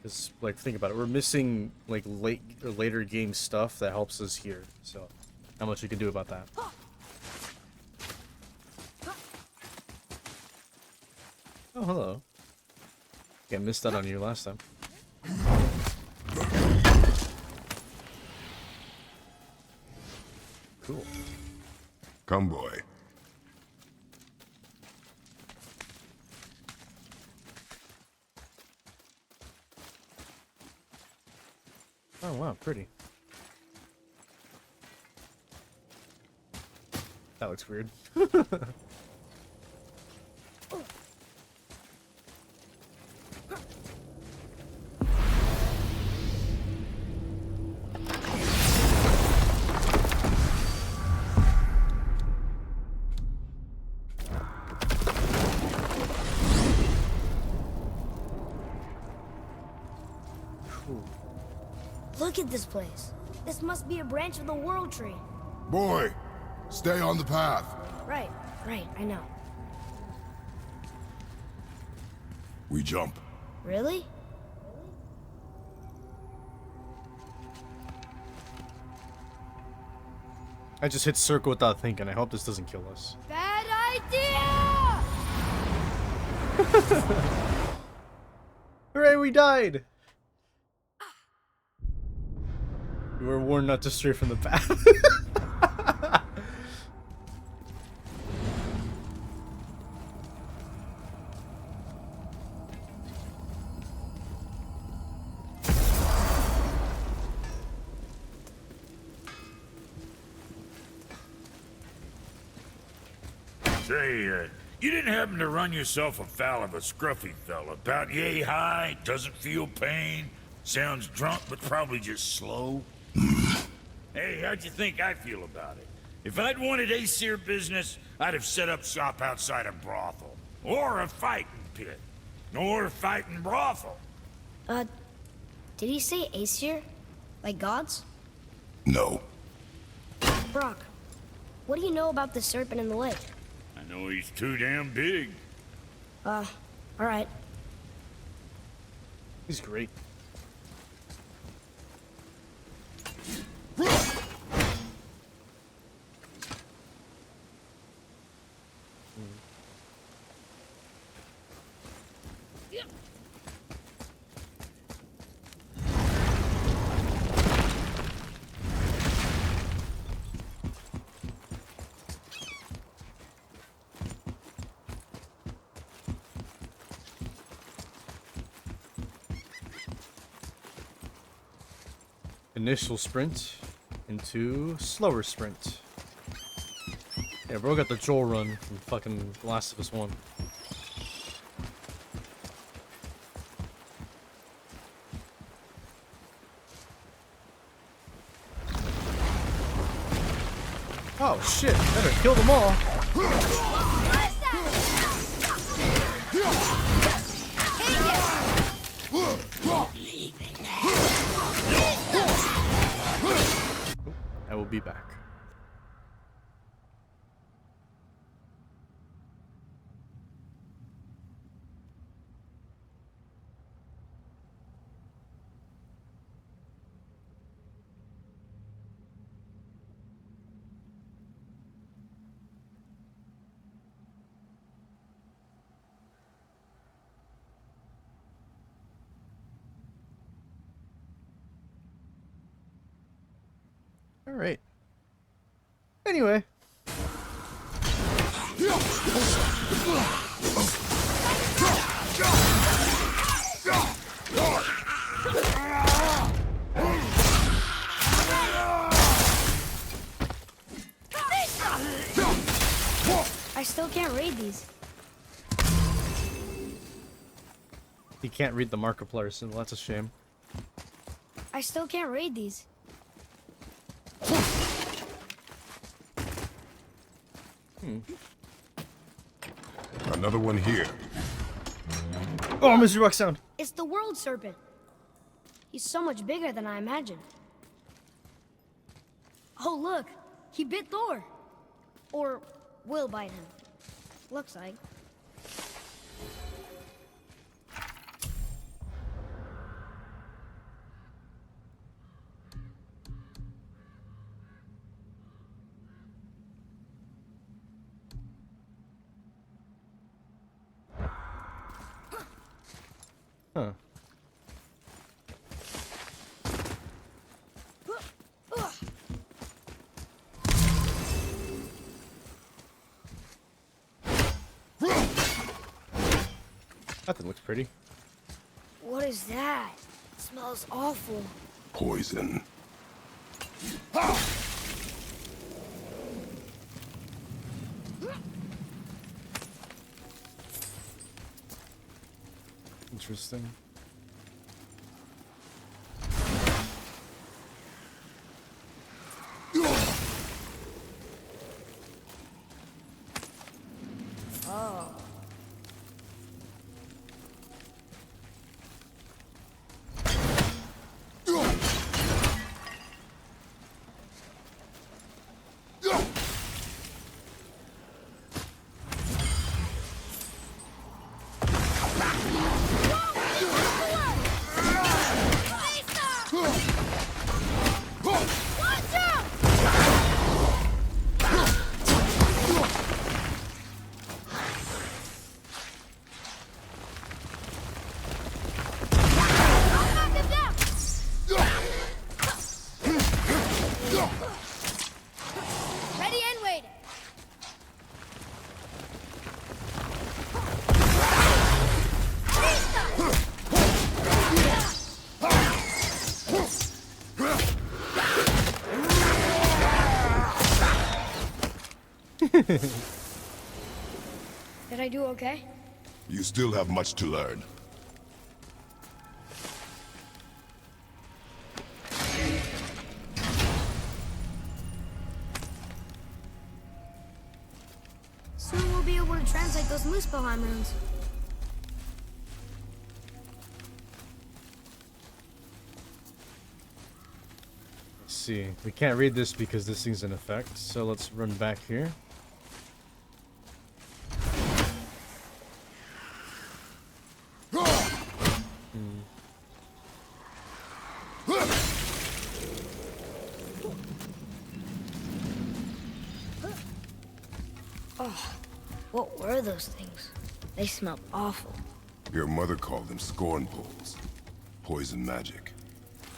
Cause, like, think about it, we're missing, like, later game stuff that helps us here, so not much we can do about that. Oh, hello. Yeah, I missed that on you last time. Cool. Come, boy. Oh, wow, pretty. That looks weird. Look at this place. This must be a branch of the World Tree. Boy, stay on the path. Right, I know. We jump. Really? I just hit circle without thinking. I hope this doesn't kill us. Bad idea! Hooray, we died! We were warned not to stray from the path. Say, you didn't happen to run yourself afoul of a scruffy fella about yay high, doesn't feel pain, sounds drunk but probably just slow? Hey, how'd you think I feel about it? If I'd wanted Aesir business, I'd have set up shop outside a brothel. Or a fighting pit. Or a fighting brothel. Did he say Aesir? Like gods? No. Brock, what do you know about the serpent in the lake? I know he's too damn big. Alright. He's great. Initial sprint into slower sprint. Yeah, bro got the Joel run from fucking The Last of Us 1. Oh shit, better kill them all. I will be back. Alright. Anyway. I still can't read these. You can't read the Markiplier symbol, that's a shame. I still can't read these. Another one here. Oh, Mystery Box sound! It's the World Serpent. He's so much bigger than I imagined. Oh, look. He bit Thor. Or will bite him. Looks like. Huh. That thing looks pretty. What is that? It smells awful. Poison. Interesting. Ready and waiting. Did I do okay? You still have much to learn. Soon we'll be able to translate those Muspelheim runes. Let's see. We can't read this because this thing's in effect, so let's run back here. What were those things? They smelled awful. Your mother called them scorn poles. Poison magic.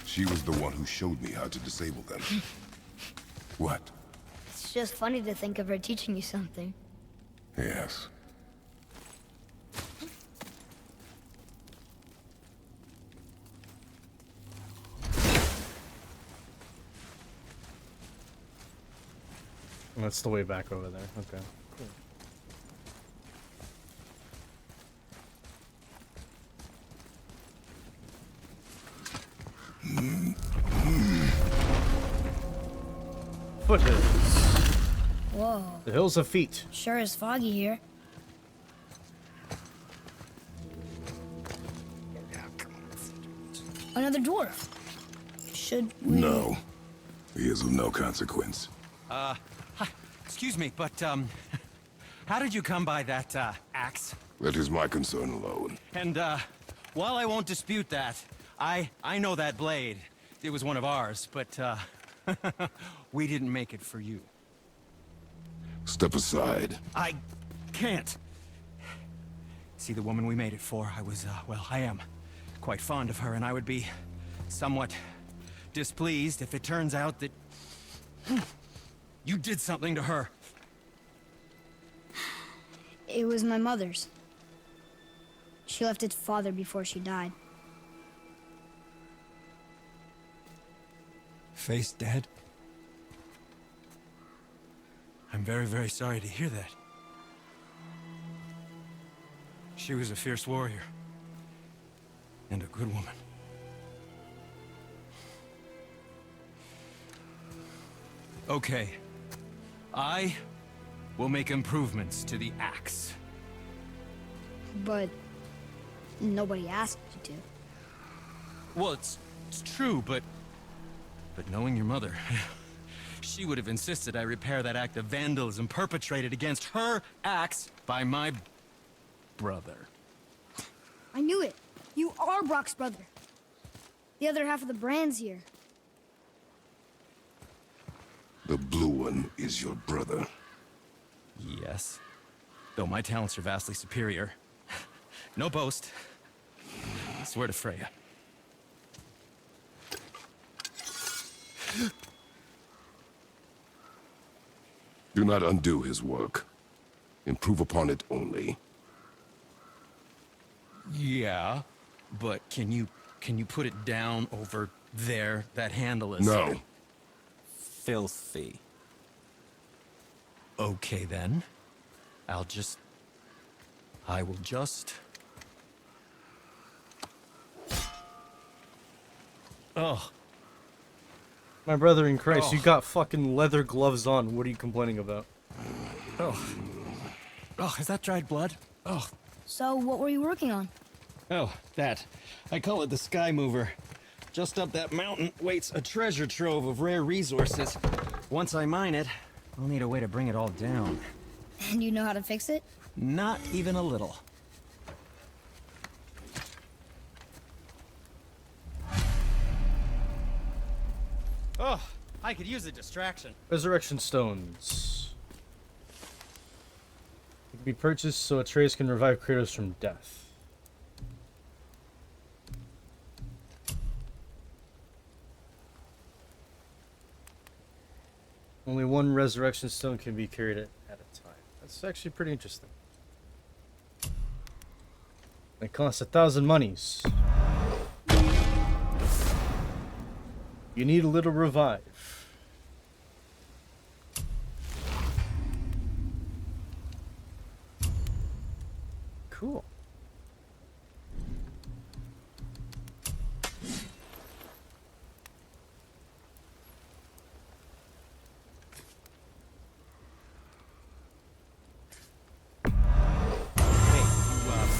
She was the one who showed me how to disable them. What? It's just funny to think of her teaching you something. Yes. That's the way back over there. Okay. Cool. Foothills. Whoa, The Hills of Feet. sure is foggy here. Another dwarf. Should we... No. He is of no consequence. Hi, excuse me, but, how did you come by that, axe? That is my concern alone. And, while I won't dispute that, I know that blade. It was one of ours, but, we didn't make it for you. Step aside. I can't. See, the woman we made it for, well, I am quite fond of her, and I would be somewhat displeased if it turns out that You did something to her. It was my mother's. She left its father before she died. Face dead? I'm very, very sorry to hear that. She was a fierce warrior. And a good woman. Okay. I will make improvements to the axe. But nobody asked you to. Well, it's true, but knowing your mother, she would have insisted I repair that act of vandalism perpetrated against her axe by my brother. I knew it. You are Brock's brother. The other half of the brand's here. The blue one is your brother. Yes. Though my talents are vastly superior. No boast. I swear to Freya. Do not undo his work. Improve upon it only. Yeah, but can you put it down over there? That handle is... No. Filthy. Okay, then. I will just... Oh. My brother in Christ, Oh. you got fucking leather gloves on. What are you complaining about? Oh. Oh, is that dried blood? Oh. So, what were you working on? Oh, that. I call it the Sky Mover. Just up that mountain waits a treasure trove of rare resources. Once I mine it, I'll need a way to bring it all down. And you know how to fix it? Not even a little. Oh, I could use a distraction. Resurrection stones. It can be purchased so Atreus can revive Kratos from death. Only one resurrection stone can be carried at a time. That's actually pretty interesting. It costs 1,000 monies. You need a little revive. Cool.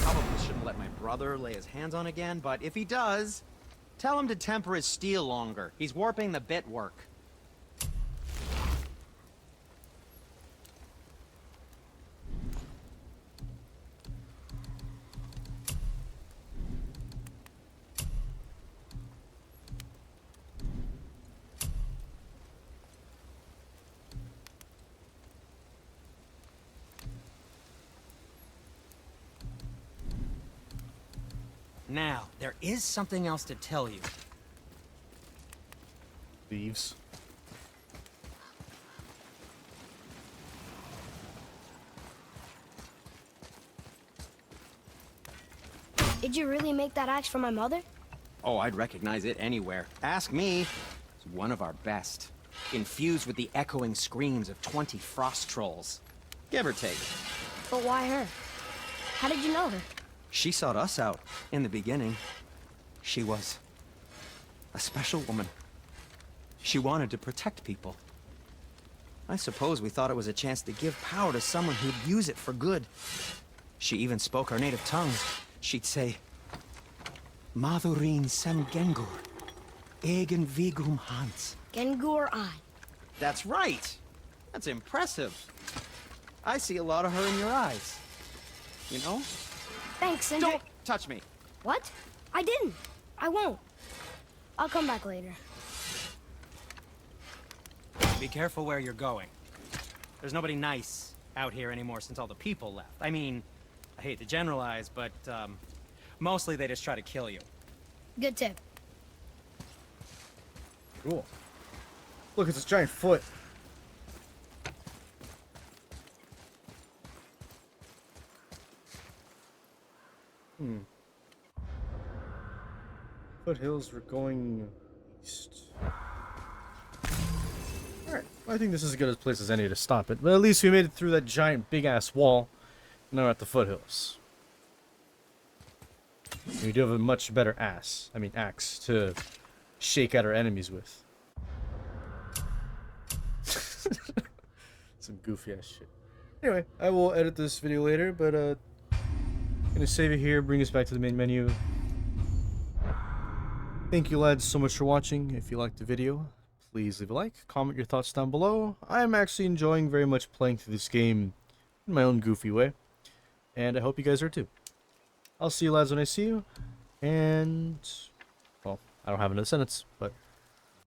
Probably shouldn't let my brother lay his hands on again, but if he does, tell him to temper his steel longer. He's warping the bit work. Now, there is something else to tell you. Thieves. Did you really make that axe for my mother? Oh, I'd recognize it anywhere. Ask me. It's one of our best. Infused with the echoing screams of 20 frost trolls. Give or take. But why her? How did you know her? She sought us out in the beginning. She was a special woman. She wanted to protect people. I suppose we thought it was a chance to give power to someone who'd use it for good. She even spoke our native tongue. She'd say, Madurin sem Gengur, egen vigum Hans. Gengur I. That's right. That's impressive. I see a lot of her in your eyes. You know? Thanks, Sindri. Don't touch me. What? I didn't. I won't. I'll come back later. Be careful where you're going. There's nobody nice out here anymore since all the people left. I mean, I hate to generalize, but mostly they just try to kill you. Good tip. Cool. Look, it's a giant foot. Foothills, we're going east. Alright, well, I think this is as good a place as any to stop it. But at least we made it through that giant big-ass wall. Now we're at the foothills. We do have a much better axe to shake at our enemies with. Some goofy ass shit. Anyway, I will edit this video later, but gonna save it here, bring us back to the main menu. Thank you lads so much for watching. If you liked the video, please leave a like, comment your thoughts down below. I'm actually enjoying very much playing through this game in my own goofy way, and I hope you guys are too. I'll see you lads when I see you, and well, I don't have another sentence, but